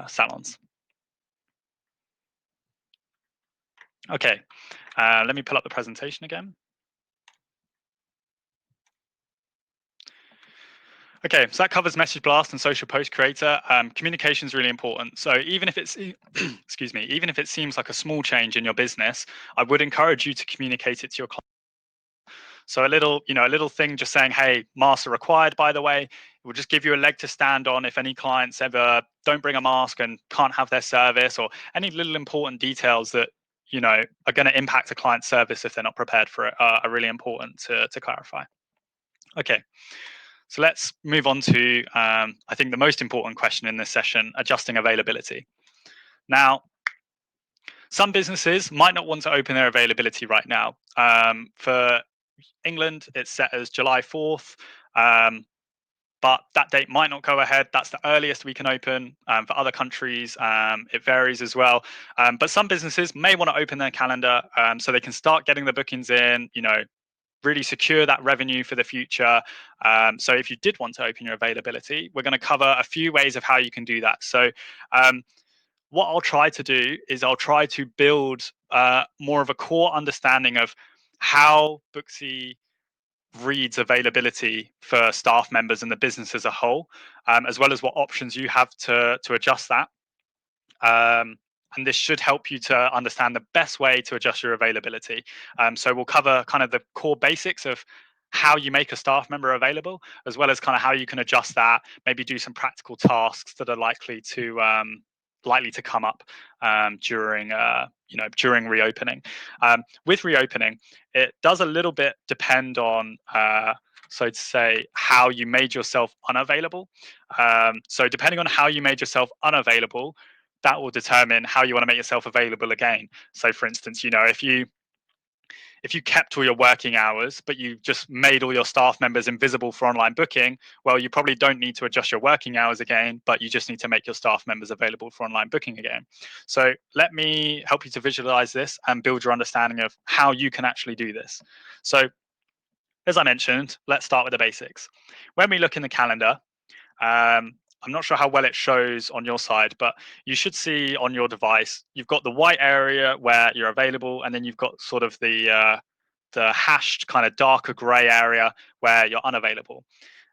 salons. Okay, let me pull up the presentation again. Okay, so that covers message blast and social post creator. Communication is really important. So even if it's, excuse me, even if it seems like a small change in your business, I would encourage you to communicate it to your client. So a little thing just saying, hey, mask are required, by the way, it will just give you a leg to stand on if any clients ever don't bring a mask and can't have their service, or any little important details that, are going to impact a client's service if they're not prepared for it are really important to clarify. Okay. So let's move on to, I think, the most important question in this session, adjusting availability. Now, some businesses might not want to open their availability right now. For England, it's set as July 4th, but that date might not go ahead. That's the earliest we can open. For other countries, it varies as well. But some businesses may want to open their calendar so they can start getting the bookings in, really secure that revenue for the future. So if you did want to open your availability, we're going to cover a few ways of how you can do that. So what I'll try to do is I'll try to build more of a core understanding of how Booksy reads availability for staff members and the business as a whole, as well as what options you have to adjust that. And this should help you to understand the best way to adjust your availability. So we'll cover kind of the core basics of how you make a staff member available, as well as kind of how you can adjust that, maybe do some practical tasks that are likely to come up during reopening. With reopening, it does a little bit depend on so to say, how you made yourself unavailable. So depending on how you made yourself unavailable, that will determine how you want to make yourself available again. So for instance, if you kept all your working hours, but you just made all your staff members invisible for online booking, well, you probably don't need to adjust your working hours again, but you just need to make your staff members available for online booking again. So let me help you to visualize this and build your understanding of how you can actually do this. So as I mentioned, let's start with the basics. When we look in the calendar, I'm not sure how well it shows on your side, but you should see on your device, you've got the white area where you're available, and then you've got sort of the hashed kind of darker gray area where you're unavailable.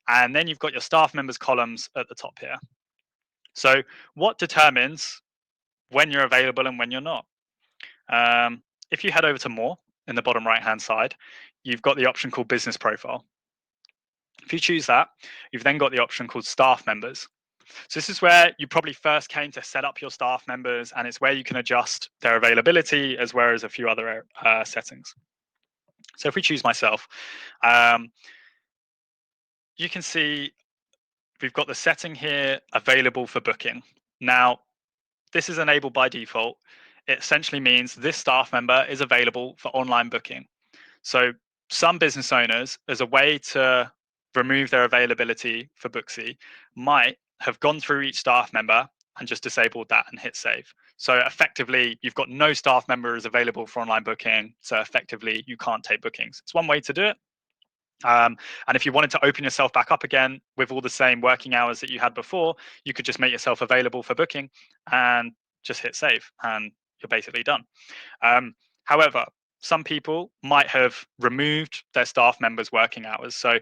And then you've got your staff members columns at the top here. So what determines when you're available and when you're not? If you head over to more in the bottom right hand side, you've got the option called business profile. If you choose that, you've then got the option called staff members. So this is where you probably first came to set up your staff members, and it's where you can adjust their availability as well as a few other settings. So if we choose myself, you can see we've got the setting here available for booking. Now, this is enabled by default. It essentially means this staff member is available for online booking. So some business owners, as a way to remove their availability for Booksy, might have gone through each staff member and just disabled that and hit save. So effectively, you've got no staff members available for online booking. So effectively, you can't take bookings. It's one way to do it. And if you wanted to open yourself back up again with all the same working hours that you had before, you could just make yourself available for booking and just hit save, and you're basically done. However, some people might have removed their staff members' working hours. So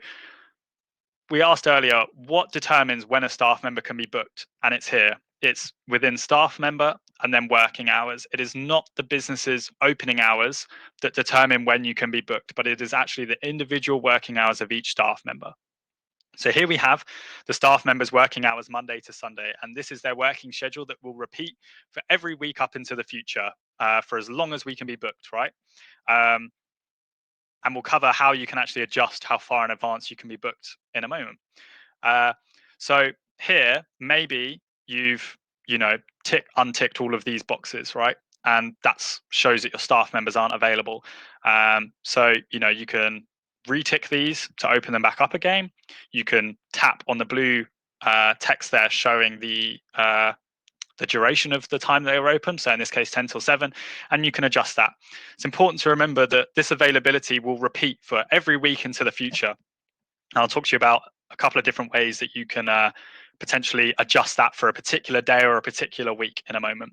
we asked earlier, what determines when a staff member can be booked? And it's here. It's within staff member and then working hours. It is not the business's opening hours that determine when you can be booked, but it is actually the individual working hours of each staff member. So here we have the staff members' working hours Monday to Sunday, and this is their working schedule that will repeat for every week up into the future for as long as we can be booked, right? And we'll cover how you can actually adjust how far in advance you can be booked in a moment. So here, maybe you've, unticked all of these boxes, right? And that shows that your staff members aren't available. So, you can retick these to open them back up again. You can tap on the blue text there showing the duration of the time they were open, so in this case 10 till 7, and you can adjust that. It's important to remember that this availability will repeat for every week into the future. And I'll talk to you about a couple of different ways that you can potentially adjust that for a particular day or a particular week in a moment.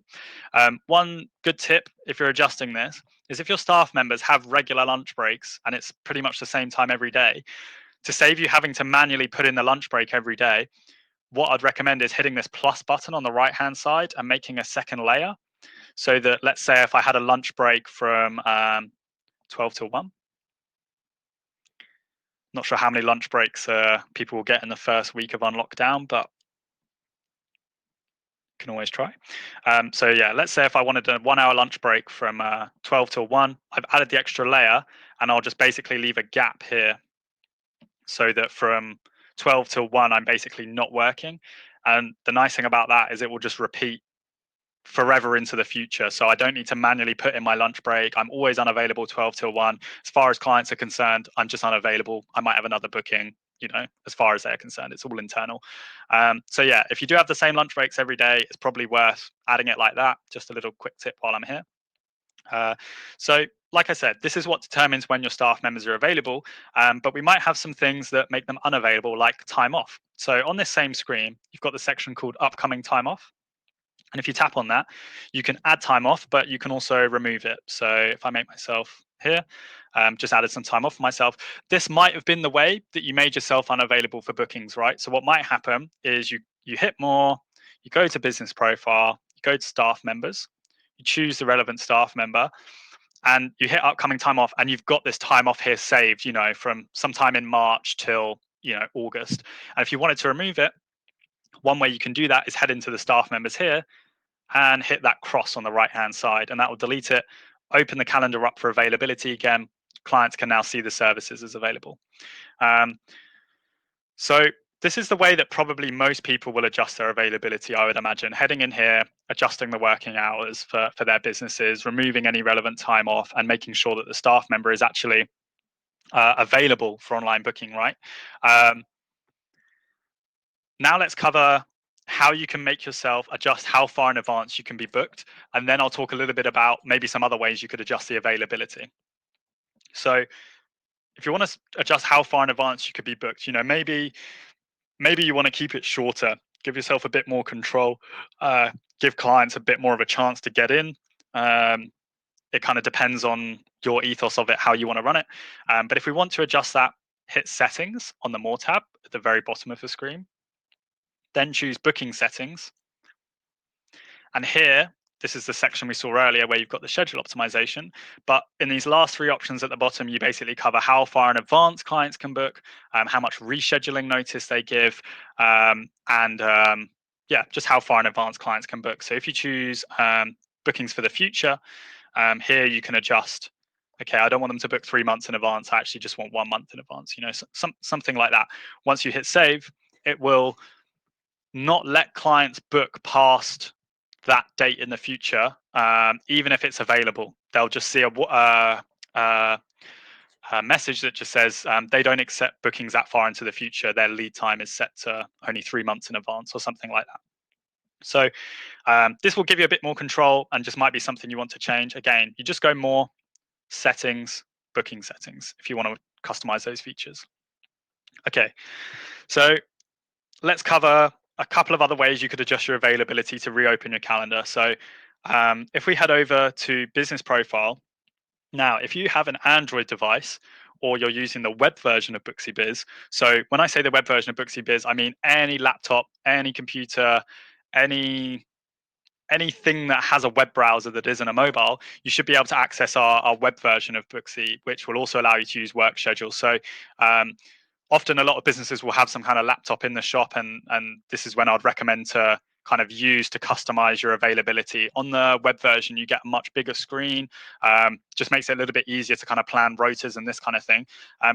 One good tip if you're adjusting this is if your staff members have regular lunch breaks and it's pretty much the same time every day, to save you having to manually put in the lunch break every day, what I'd recommend is hitting this plus button on the right hand side and making a second layer, so that, let's say if I had a lunch break from 12 till 1, not sure how many lunch breaks people will get in the first week of unlockdown, but can always try. So yeah, let's say if I wanted a 1 hour lunch break from 12 till 1, I've added the extra layer, and I'll just basically leave a gap here so that from 12 till 1 I'm basically not working. And the nice thing about that is it will just repeat forever into the future. So I don't need to manually put in my lunch break. I'm always unavailable 12 till 1. As far as clients are concerned, I'm just unavailable. I might have another booking, as far as they're concerned, it's all internal. So yeah, if you do have the same lunch breaks every day, it's probably worth adding it like that. Just a little quick tip while I'm here. So like I said, this is what determines when your staff members are available, but we might have some things that make them unavailable, like time off. So on this same screen, you've got the section called upcoming time off. And if you tap on that, you can add time off, but you can also remove it. So if I make myself here, just added some time off for myself. This might have been the way that you made yourself unavailable for bookings, right? So what might happen is you hit more, you go to business profile, you go to staff members, you choose the relevant staff member, and you hit upcoming time off, and you've got this time off here saved, from sometime in March till, August. And if you wanted to remove it, one way you can do that is head into the staff members here and hit that cross on the right hand side, and that will delete it. Open the calendar up for availability again. Clients can now see the services as available. So this is the way that probably most people will adjust their availability, I would imagine. Heading in here, adjusting the working hours for their businesses, removing any relevant time off, and making sure that the staff member is actually available for online booking, right? Now let's cover how you can make yourself adjust how far in advance you can be booked. And then I'll talk a little bit about maybe some other ways you could adjust the availability. So if you want to adjust how far in advance you could be booked, maybe you want to keep it shorter, give yourself a bit more control, give clients a bit more of a chance to get in. It kind of depends on your ethos of it, how you want to run it. But if we want to adjust that, hit settings on the More tab at the very bottom of the screen. Then choose booking settings. And here, this is the section we saw earlier where you've got the schedule optimization. But in these last three options at the bottom, you basically cover how far in advance clients can book, how much rescheduling notice they give, just how far in advance clients can book. So if you choose bookings for the future, here you can adjust. Okay, I don't want them to book 3 months in advance. I actually just want 1 month in advance. Something like that. Once you hit save, it will not let clients book past that date in the future, even if it's available. They'll just see a message that just says they don't accept bookings that far into the future. Their lead time is set to only 3 months in advance or something like that. So this will give you a bit more control and just might be something you want to change. Again, you just go more settings, booking settings, if you want to customize those features. Okay, so let's cover a couple of other ways you could adjust your availability to reopen your calendar. So if we head over to business profile, now if you have an Android device or you're using the web version of Booksy Biz, so when I say the web version of Booksy Biz, I mean any laptop, any computer, anything that has a web browser that isn't a mobile, you should be able to access our web version of Booksy, which will also allow you to use work schedules. So often a lot of businesses will have some kind of laptop in the shop, and this is when I'd recommend to kind of use to customize your availability. On the web version, you get a much bigger screen, just makes it a little bit easier to kind of plan rotas and this kind of thing.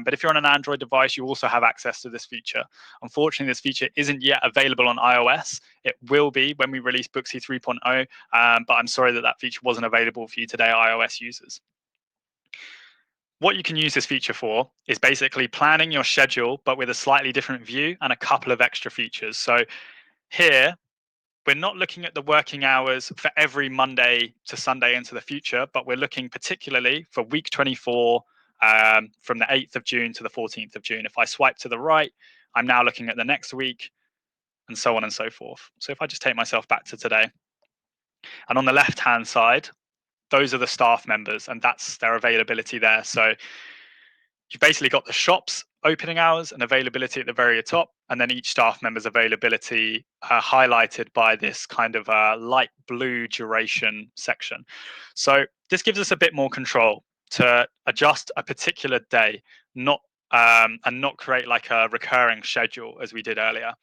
But if you're on an Android device, you also have access to this feature. Unfortunately, this feature isn't yet available on iOS. It will be when we release Booksy 3.0, but I'm sorry that feature wasn't available for you today, iOS users. what you can use this feature for is basically planning your schedule, but with a slightly different view and a couple of extra features. So here, we're not looking at the working hours for every Monday to Sunday into the future, but we're looking particularly for week 24 from the 8th of June to the 14th of June. If I swipe to the right, I'm now looking at the next week and so on and so forth. So if I just take myself back to today, and on the left-hand side, those are the staff members and that's their availability there. So you've basically got the shop's opening hours and availability at the very top, and then each staff member's availability highlighted by this kind of light blue duration section. So this gives us a bit more control to adjust a particular day, not and not create like a recurring schedule as we did earlier.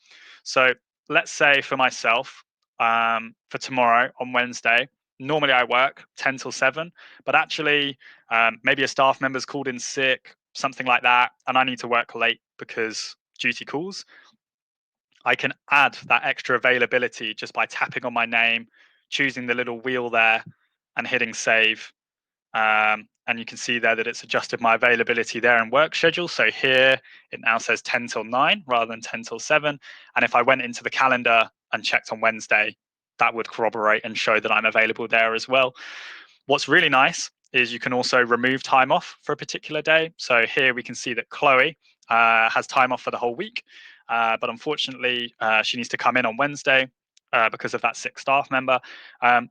So let's say for myself, for tomorrow on Wednesday, normally I work 10 till 7, but actually maybe a staff member's called in sick, something like that, and I need to work late because duty calls. I can add that extra availability just by tapping on my name, choosing the little wheel there, and hitting save. And you can see there that it's adjusted my availability there in work schedule. So here it now says 10 till 9 rather than 10 till 7. And if I went into the calendar and checked on Wednesday, that would corroborate and show that I'm available there as well. What's really nice is you can also remove time off for a particular day. So here we can see that Chloe has time off for the whole week, but unfortunately she needs to come in on Wednesday because of that sick staff member.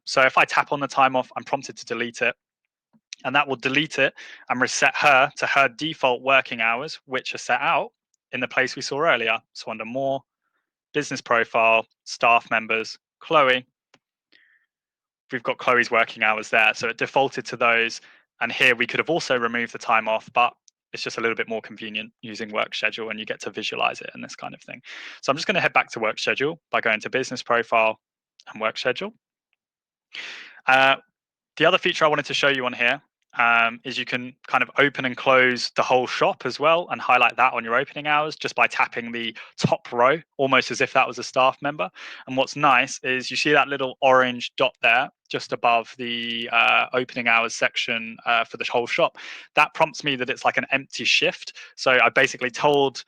So if I tap on the time off, I'm prompted to delete it, and that will delete it and reset her to her default working hours, which are set out in the place we saw earlier. So under more, business profile, staff members, Chloe, we've got Chloe's working hours there. So it defaulted to those. And here we could have also removed the time off, but it's just a little bit more convenient using work schedule and you get to visualize it and this kind of thing. So I'm just going to head back to work schedule by going to business profile and work schedule. The other feature I wanted to show you on here is you can kind of open and close the whole shop as well and highlight that on your opening hours just by tapping the top row, almost as if that was a staff member. And what's nice is you see that little orange dot there just above the opening hours section for the whole shop. That prompts me that it's like an empty shift. So I basically told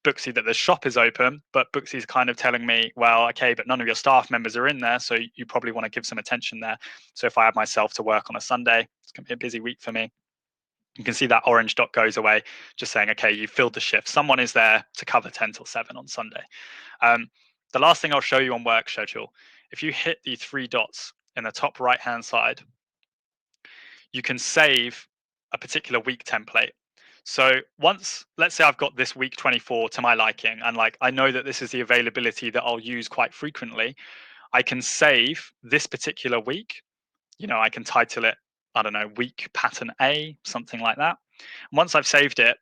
Booksy that the shop is open, but Booksy's kind of telling me, well, okay, but none of your staff members are in there, so you probably want to give some attention there. So if I add myself to work on a Sunday, it's going to be a busy week for me. You can see that orange dot goes away, just saying, okay, you filled the shift. Someone is there to cover 10 till 7 on Sunday. The last thing I'll show you on work schedule, if you hit the three dots in the top right-hand side, you can save a particular week template. So once, let's say I've got this week 24 to my liking, and like I know that this is the availability that I'll use quite frequently, I can save this particular week. You know, I can title it, I don't know, week pattern A, something like that. And once I've saved it,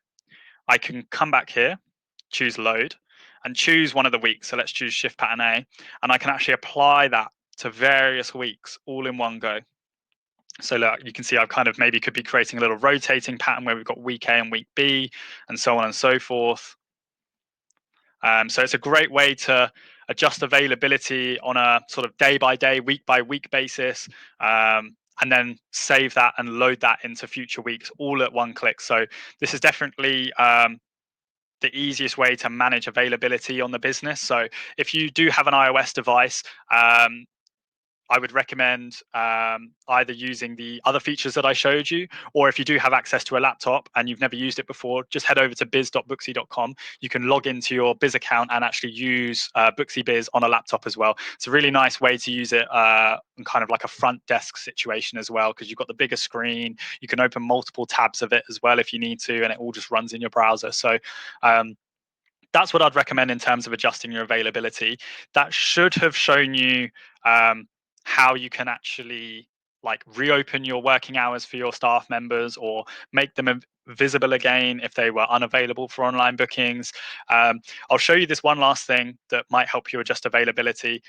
I can come back here, choose load, and choose one of the weeks. So let's choose shift pattern A, and I can actually apply that to various weeks all in one go. So look, you can see I've kind of maybe could be creating a little rotating pattern where we've got week A and week B and so on and so forth. So it's a great way to adjust availability on a sort of day by day, week by week basis, and then save that and load that into future weeks all at one click. So this is definitely the easiest way to manage availability on the business. So if you do have an iOS device, I would recommend either using the other features that I showed you, or if you do have access to a laptop and you've never used it before, just head over to biz.booksy.com. You can log into your Biz account and actually use Booksy Biz on a laptop as well. It's a really nice way to use it in kind of like a front desk situation as well, because you've got the bigger screen. You can open multiple tabs of it as well if you need to, and it all just runs in your browser. So that's what I'd recommend in terms of adjusting your availability. That should have shown you how you can actually like reopen your working hours for your staff members or make them visible again if they were unavailable for online bookings. I'll show you this one last thing that might help you adjust availability,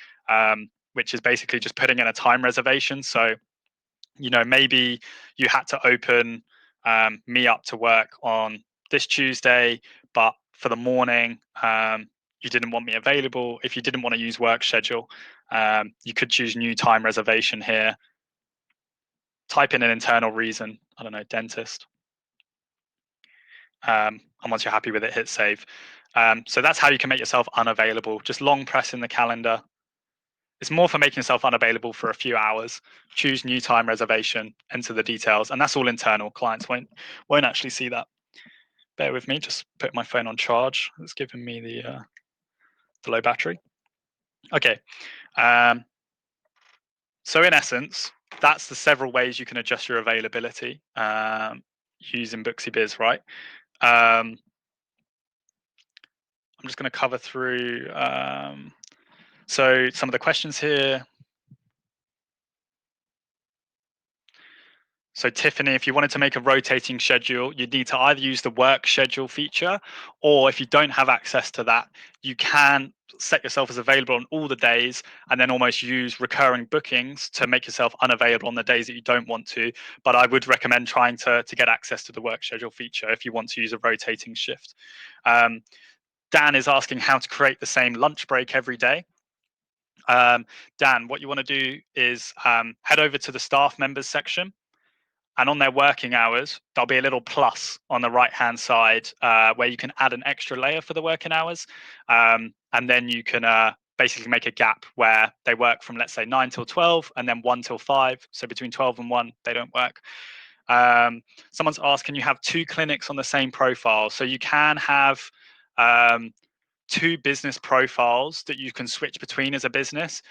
which is basically just putting in a time reservation. So, you know, maybe you had to open me up to work on this Tuesday, but for the morning, you didn't want me available. If you didn't want to use work schedule, you could choose new time reservation here. Type in an internal reason. I don't know, dentist. and once you're happy with it, hit save. So that's how you can make yourself unavailable. Just long press in the calendar. It's more for making yourself unavailable for a few hours. Choose new time reservation, enter the details, and that's all internal. Clients won't actually see that. Bear with me, just put my phone on charge. It's giving me the low battery. Okay. Um, so in essence, that's the several ways you can adjust your availability using Booksy Biz, right? I'm just going to cover through so some of the questions here. So Tiffany, if you wanted to make a rotating schedule, you'd need to either use the work schedule feature, or if you don't have access to that, you can set yourself as available on all the days and then almost use recurring bookings to make yourself unavailable on the days that you don't want to. But I would recommend trying to get access to the work schedule feature if you want to use a rotating shift. Dan is asking how to create the same lunch break every day. Dan, what you want to do is head over to the staff members section, and on their working hours, there'll be a little plus on the right-hand side where you can add an extra layer for the working hours. And then you can basically make a gap where they work from, let's say, 9 till 12 and then 1 till 5. So between 12 and 1, they don't work. Someone's asked, can you have two clinics on the same profile? So you can have two business profiles that you can switch between as a business.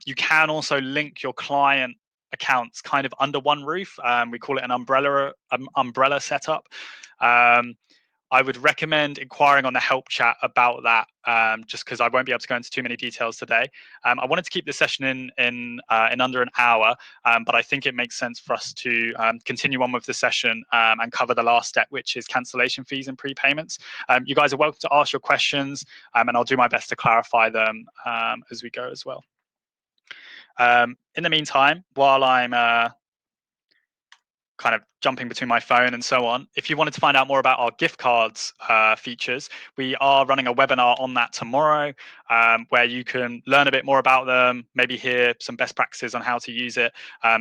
You can also link your client accounts kind of under one roof. We call it an umbrella setup. I would recommend inquiring on the help chat about that, just because I won't be able to go into too many details today. I wanted to keep this session in under an hour, but I think it makes sense for us to continue on with the session and cover the last step, which is cancellation fees and prepayments. You guys are welcome to ask your questions, and I'll do my best to clarify them as we go as well. In the meantime, while I'm kind of jumping between my phone and so on, if you wanted to find out more about our gift cards features, we are running a webinar on that tomorrow, where you can learn a bit more about them, maybe hear some best practices on how to use it.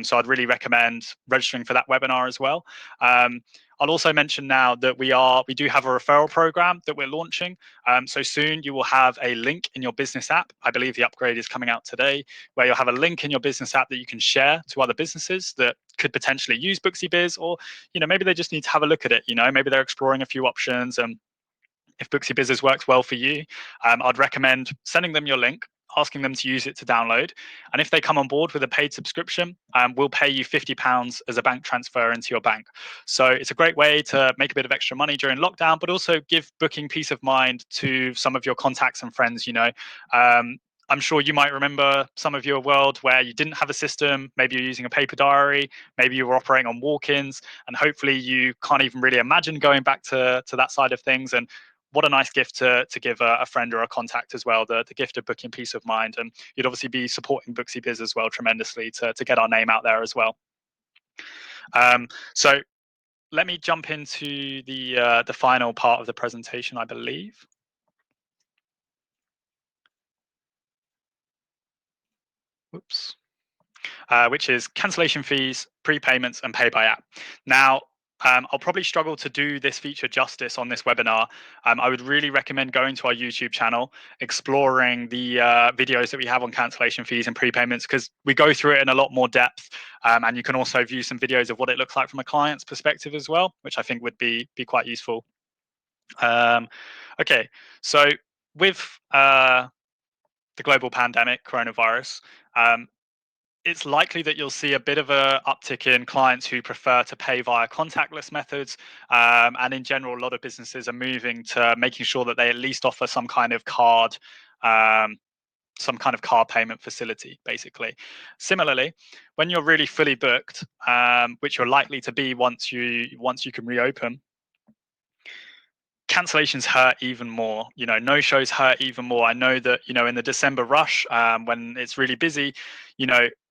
So I'd really recommend registering for that webinar as well. I'll also mention now that we do have a referral program that we're launching. So soon you will have a link in your business app. I believe the upgrade is coming out today, where you'll have a link in your business app that you can share to other businesses that could potentially use Booksy Biz, or maybe they just need to have a look at it. Maybe they're exploring a few options. If Booksy Business works well for you, I'd recommend sending them your link, asking them to use it to download. And if they come on board with a paid subscription, we'll pay you £50 as a bank transfer into your bank. So it's a great way to make a bit of extra money during lockdown, but also give booking peace of mind to some of your contacts and friends. I'm sure you might remember some of your world where you didn't have a system. Maybe you're using a paper diary, maybe you were operating on walk-ins, and hopefully you can't even really imagine going back to that side of things. And what a nice gift to give a friend or a contact as well, the gift of booking peace of mind. And you'd obviously be supporting Booksy Biz as well tremendously to get our name out there as well. So let me jump into the final part of the presentation, I believe. Whoops. Which is cancellation fees, prepayments, and pay by app. Now, I'll probably struggle to do this feature justice on this webinar. I would really recommend going to our YouTube channel, exploring the videos that we have on cancellation fees and prepayments, because we go through it in a lot more depth. And you can also view some videos of what it looks like from a client's perspective as well, which I think would be quite useful. Okay, so with the global pandemic, coronavirus, it's likely that you'll see a bit of a uptick in clients who prefer to pay via contactless methods. And in general, a lot of businesses are moving to making sure that they at least offer some kind of card payment facility, basically. Similarly, when you're really fully booked, which you're likely to be once you can reopen, cancellations hurt even more. No shows hurt even more. I know that in the December rush, when it's really busy,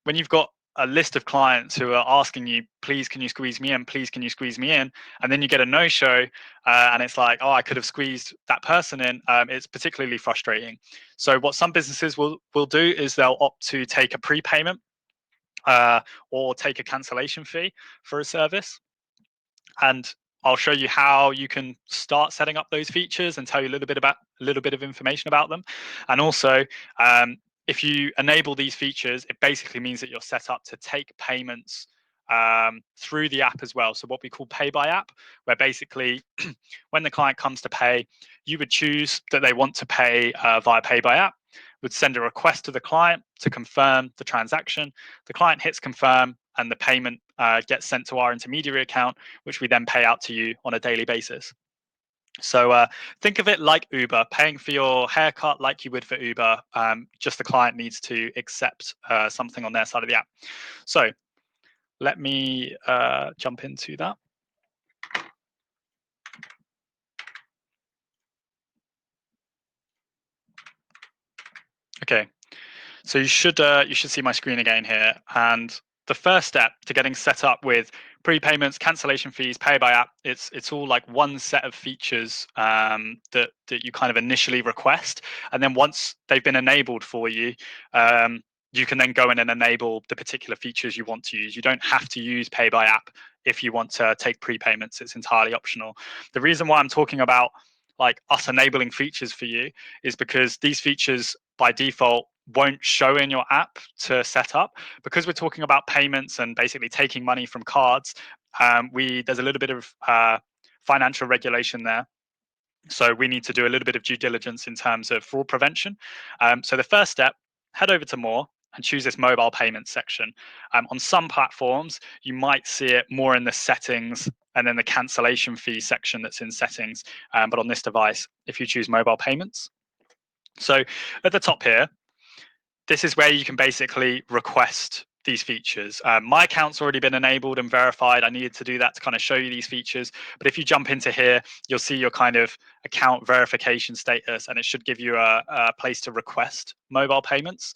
when you've got a list of clients who are asking you, please can you squeeze me in, please can you squeeze me in, and then you get a no-show, and it's like, oh, I could have squeezed that person in. It's particularly frustrating. So what some businesses will do is they'll opt to take a prepayment or take a cancellation fee for a service. And I'll show you how you can start setting up those features and tell you a little bit of information about them. And also, if you enable these features, it basically means that you're set up to take payments through the app as well. So what we call pay by app, where basically when the client comes to pay, you would choose that they want to pay via pay by app, would send a request to the client to confirm the transaction. The client hits confirm and the payment gets sent to our intermediary account, which we then pay out to you on a daily basis. So think of it like Uber, paying for your haircut like you would for Uber. Just the client needs to accept something on their side of the app. So let me jump into that. Okay, so you should see my screen again here. And the first step to getting set up with prepayments, cancellation fees, pay by app, it's all like one set of features that you kind of initially request, and then once they've been enabled for you, you can then go in and enable the particular features you want to use. You don't have to use pay by app if you want to take prepayments. It's entirely optional. The reason why I'm talking about like us enabling features for you is because these features by default won't show in your app to set up, because we're talking about payments and basically taking money from cards. There's a little bit of financial regulation there, so we need to do a little bit of due diligence in terms of fraud prevention. So the first step, head over to more and choose this mobile payment section. On some platforms, you might see it more in the settings and then the cancellation fee section that's in settings. But on this device, if you choose mobile payments, so at the top here, this is where you can basically request these features. My account's already been enabled and verified. I needed to do that to kind of show you these features. But if you jump into here, you'll see your kind of account verification status, and it should give you a place to request mobile payments.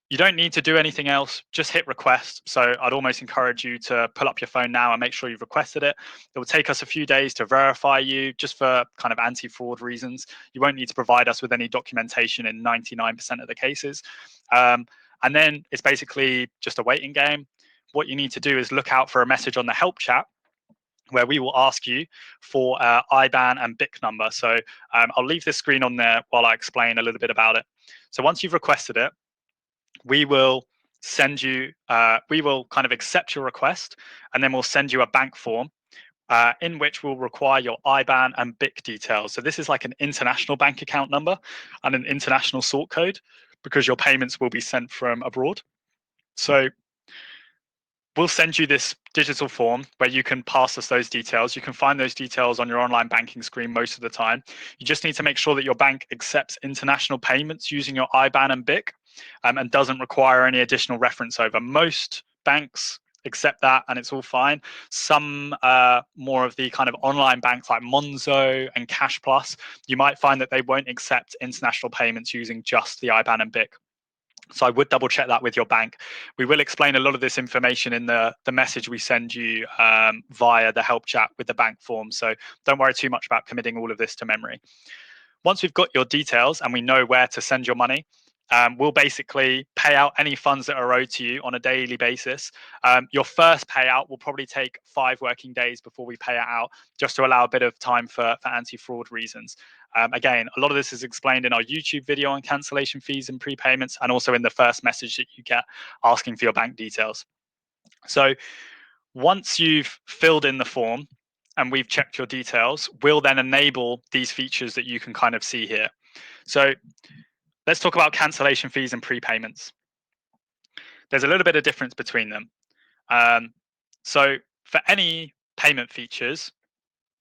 You don't need to do anything else, just hit request. So I'd almost encourage you to pull up your phone now and make sure you've requested it. It will take us a few days to verify you, just for kind of anti-fraud reasons. You won't need to provide us with any documentation in 99% of the cases. And then it's basically just a waiting game. What you need to do is look out for a message on the help chat where we will ask you for IBAN and BIC number. So I'll leave this screen on there while I explain a little bit about it. So once you've requested it, we will send you, we will kind of accept your request, and then we'll send you a bank form in which we'll require your IBAN and BIC details. So this is like an international bank account number and an international sort code, because your payments will be sent from abroad. So we'll send you this digital form where you can pass us those details. You can find those details on your online banking screen most of the time. You just need to make sure that your bank accepts international payments using your IBAN and BIC, and doesn't require any additional reference over. Most banks accept that and it's all fine. Some more of the kind of online banks like Monzo and Cash Plus, you might find that they won't accept international payments using just the IBAN and BIC. So I would double check that with your bank. We will explain a lot of this information in the message we send you via the help chat with the bank form. So don't worry too much about committing all of this to memory. Once we've got your details and we know where to send your money, we'll basically pay out any funds that are owed to you on a daily basis. Your first payout will probably take 5 working days before we pay it out, just to allow a bit of time for anti-fraud reasons. Again, a lot of this is explained in our YouTube video on cancellation fees and prepayments, and also in the first message that you get asking for your bank details. So once you've filled in the form and we've checked your details, we'll then enable these features that you can kind of see here. So let's talk about cancellation fees and prepayments. There's a little bit of difference between them. So for any payment features,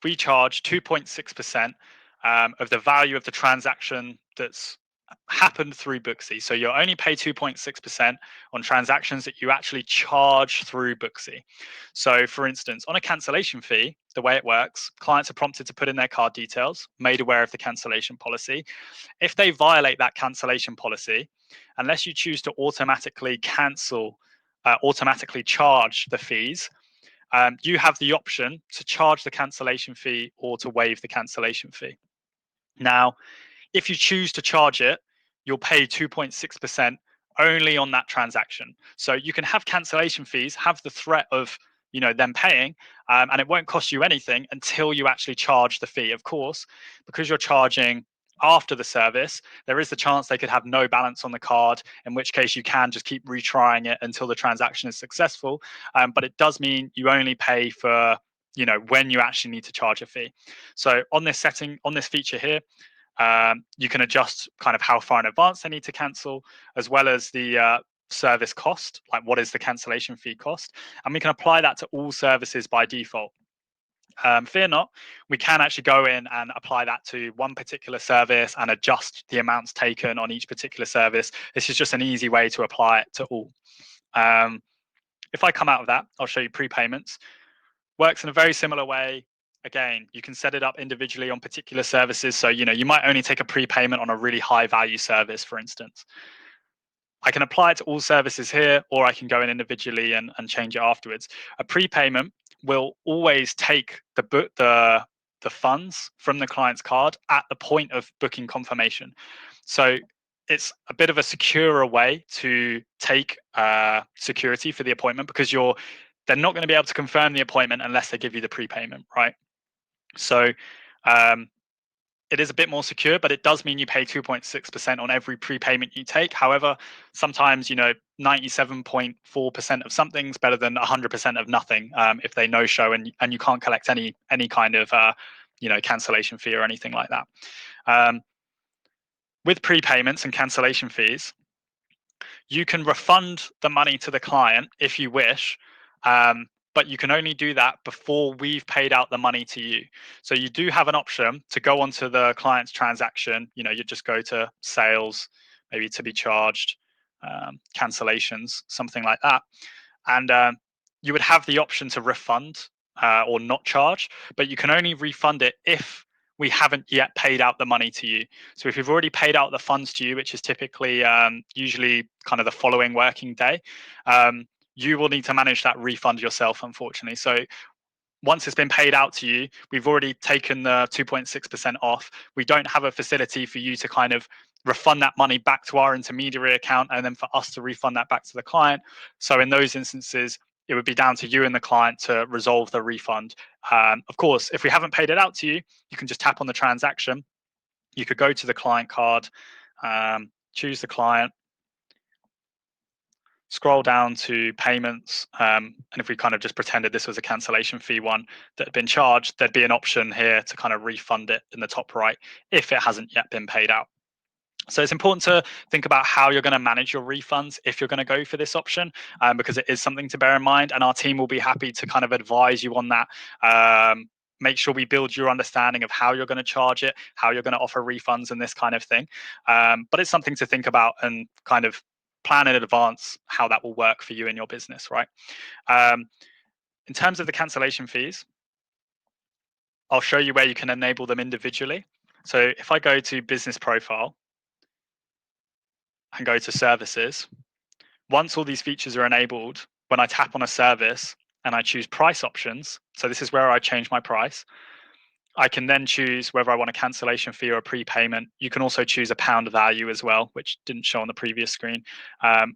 we charge 2.6% of the value of the transaction that's happened through Booksy. So you'll only pay 2.6% on transactions that you actually charge through Booksy. So for instance, on a cancellation fee, the way it works, clients are prompted to put in their card details, made aware of the cancellation policy. If they violate that cancellation policy, unless you choose to automatically cancel, automatically charge the fees, you have the option to charge the cancellation fee or to waive the cancellation fee. Now, if you choose to charge it, you'll pay 2.6% only on that transaction. So you can have cancellation fees, have the threat of them paying, and it won't cost you anything until you actually charge the fee. Of course, because you're charging after the service, there is the chance they could have no balance on the card, in which case you can just keep retrying it until the transaction is successful. But it does mean you only pay for when you actually need to charge a fee. So on this setting, on this feature here, you can adjust kind of how far in advance they need to cancel, as well as the service cost, like what is the cancellation fee cost, and we can apply that to all services by default. Fear not, we can actually go in and apply that to one particular service and adjust the amounts taken on each particular service. This is just an easy way to apply it to all. If I come out of that, I'll show you prepayments. Works in a very similar way. Again, you can set it up individually on particular services. So, you might only take a prepayment on a really high value service, for instance. I can apply it to all services here, or I can go in individually and change it afterwards. A prepayment will always take the funds from the client's card at the point of booking confirmation. So it's a bit of a securer way to take security for the appointment, because they're not going to be able to confirm the appointment unless they give you the prepayment, right? So it is a bit more secure, but it does mean you pay 2.6% on every prepayment you take. However, sometimes 97.4% of something's better than 100% of nothing if they no show and you can't collect any kind of cancellation fee or anything like that. With prepayments and cancellation fees, you can refund the money to the client if you wish, but you can only do that before we've paid out the money to you. So you do have an option to go onto the client's transaction. You just go to sales, maybe to be charged, cancellations, something like that. And you would have the option to refund or not charge, but you can only refund it if we haven't yet paid out the money to you. So if we've already paid out the funds to you, which is typically usually kind of the following working day, you will need to manage that refund yourself, unfortunately. So once it's been paid out to you, we've already taken the 2.6% off. We don't have a facility for you to kind of refund that money back to our intermediary account and then for us to refund that back to the client. So in those instances, it would be down to you and the client to resolve the refund. Of course, if we haven't paid it out to you, you can just tap on the transaction. You could go to the client card, choose the client, scroll down to payments, and if we kind of just pretended this was a cancellation fee one that had been charged, there'd be an option here to kind of refund it in the top right if it hasn't yet been paid out. So it's important to think about how you're going to manage your refunds if you're going to go for this option, because it is something to bear in mind, and our team will be happy to kind of advise you on that. Make sure we build your understanding of how you're going to charge it, how you're going to offer refunds and this kind of thing. But it's something to think about and kind of plan in advance how that will work for you in your business, right? In terms of the cancellation fees, I'll show you where you can enable them individually. So if I go to business profile and go to services, once all these features are enabled, when I tap on a service and I choose price options, so this is where I change my price, I can then choose whether I want a cancellation fee or a prepayment. You can also choose a pound value as well, which didn't show on the previous screen.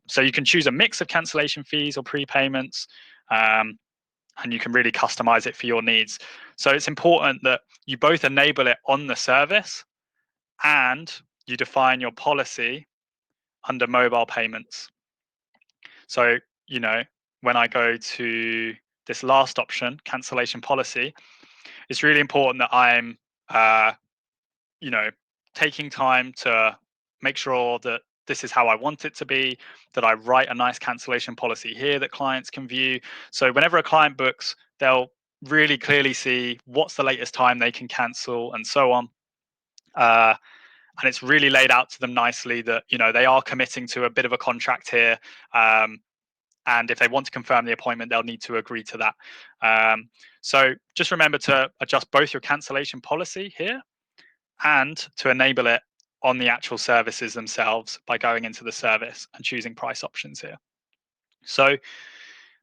So you can choose a mix of cancellation fees or prepayments, and you can really customize it for your needs. So it's important that you both enable it on the service and you define your policy under mobile payments. So, when I go to this last option, cancellation policy, it's really important that I'm, taking time to make sure that this is how I want it to be, that I write a nice cancellation policy here that clients can view. So whenever a client books, they'll really clearly see what's the latest time they can cancel and so on. And it's really laid out to them nicely that, they are committing to a bit of a contract here. And if they want to confirm the appointment, they'll need to agree to that. So just remember to adjust both your cancellation policy here and to enable it on the actual services themselves by going into the service and choosing price options here. So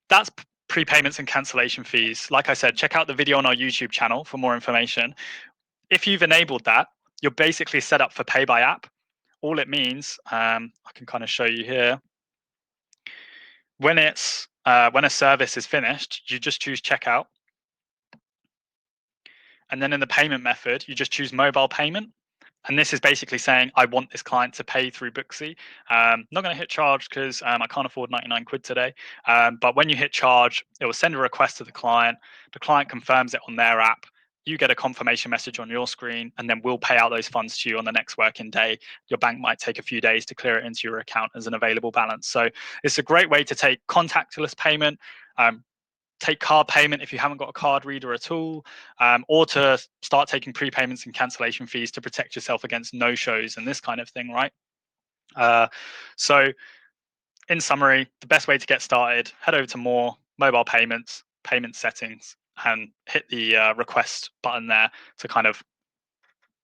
that's prepayments and cancellation fees. Like I said, check out the video on our YouTube channel for more information. If you've enabled that, you're basically set up for pay by app. All it means, I can kind of show you here. When it's when a service is finished, you just choose checkout. And then in the payment method, you just choose mobile payment. And this is basically saying, I want this client to pay through Booksy. Not going to hit charge because I can't afford 99 quid today. But when you hit charge, it will send a request to the client. The client confirms it on their app. You get a confirmation message on your screen, and then we'll pay out those funds to you on the next working day. Your bank might take a few days to clear it into your account as an available balance. So it's a great way to take contactless payment, take card payment if you haven't got a card reader at all, or to start taking prepayments and cancellation fees to protect yourself against no-shows and this kind of thing, right? So in summary, the best way to get started, head over to more, mobile payments, payment settings, and hit the request button there to kind of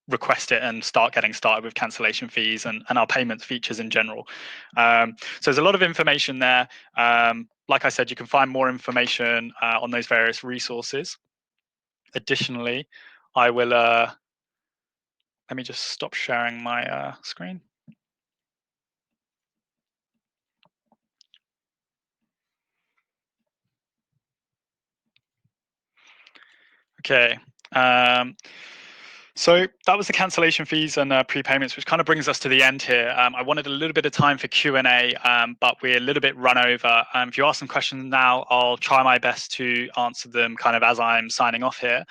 request it and start getting started with cancellation fees and our payments features in general. So there's a lot of information there. Like I said, you can find more information on those various resources. Additionally, I will, let me just stop sharing my screen. Okay. So that was the cancellation fees and prepayments, which kind of brings us to the end here. I wanted a little bit of time for Q&A, but we're a little bit run over. If you ask some questions now, I'll try my best to answer them kind of as I'm signing off here.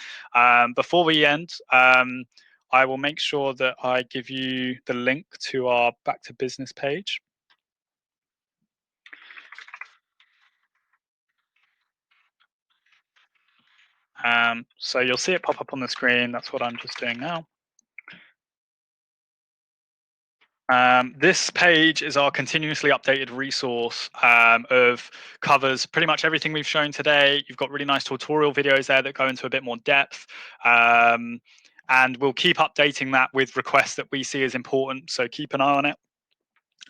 Before we end, I will make sure that I give you the link to our Back to Business page. So you'll see it pop up on the screen. That's what I'm just doing now. This page is our continuously updated resource of covers pretty much everything we've shown today. You've got really nice tutorial videos there that go into a bit more depth. And we'll keep updating that with requests that we see as important. So keep an eye on it.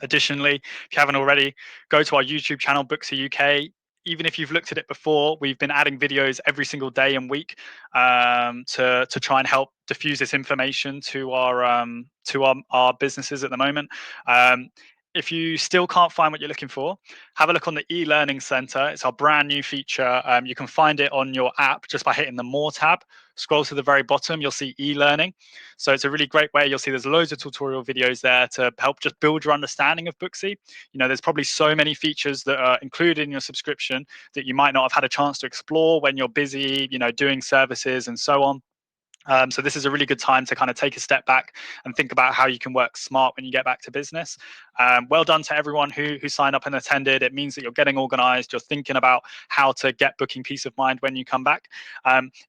Additionally, if you haven't already, go to our YouTube channel, Booksy UK. Even if you've looked at it before, we've been adding videos every single day and week to try and help diffuse this information to our businesses at the moment. If you still can't find what you're looking for, have a look on the e-learning center. It's our brand new feature. You can find it on your app just by hitting the more tab. Scroll to the very bottom, you'll see e-learning. So it's a really great way. You'll see there's loads of tutorial videos there to help just build your understanding of Booksy. You know, there's probably so many features that are included in your subscription that you might not have had a chance to explore when you're busy, you know, doing services and so on. So this is a really good time to kind of take a step back and think about how you can work smart when you get back to business. Well done to everyone who signed up and attended. It means that you're getting organized. You're thinking about how to get booking peace of mind when you come back.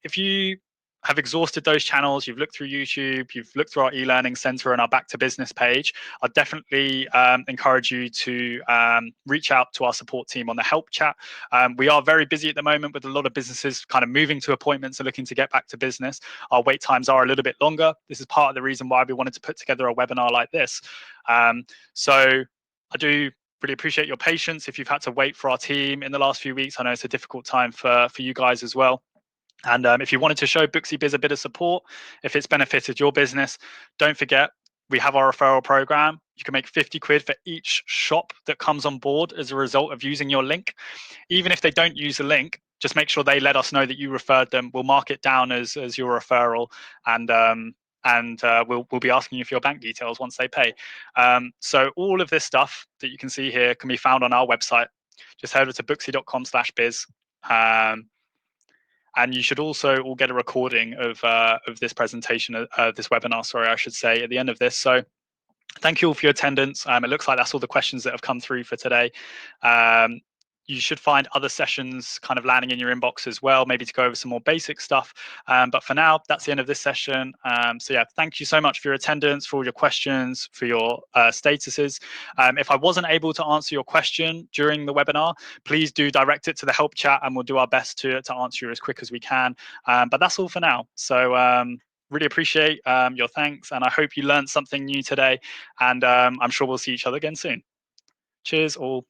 If you have exhausted those channels, you've looked through YouTube, you've looked through our e-learning center and our Back to Business page, I'd definitely encourage you to reach out to our support team on the help chat. We are very busy at the moment with a lot of businesses kind of moving to appointments and looking to get back to business. Our wait times are a little bit longer. This is part of the reason why we wanted to put together a webinar like this. So I do really appreciate your patience if you've had to wait for our team in the last few weeks. I know it's a difficult time for you guys as well. And if you wanted to show Booksy Biz a bit of support, if it's benefited your business, don't forget, we have our referral program. You can make 50 quid for each shop that comes on board as a result of using your link. Even if they don't use the link, just make sure they let us know that you referred them. We'll mark it down as your referral, and we'll be asking you for your bank details once they pay. So all of this stuff that you can see here can be found on our website. Just head over to booksy.com/biz. And you should also all get a recording of this presentation, this webinar, sorry, I should say, at the end of this. So thank you all for your attendance. It looks like that's all the questions that have come through for today. You should find other sessions kind of landing in your inbox as well, maybe to go over some more basic stuff. But for now, that's the end of this session. So yeah, thank you so much for your attendance, for all your questions, for your statuses. If I wasn't able to answer your question during the webinar, please do direct it to the help chat and we'll do our best to answer you as quick as we can. But that's all for now. So really appreciate your thanks, and I hope you learned something new today, and I'm sure we'll see each other again soon. Cheers all.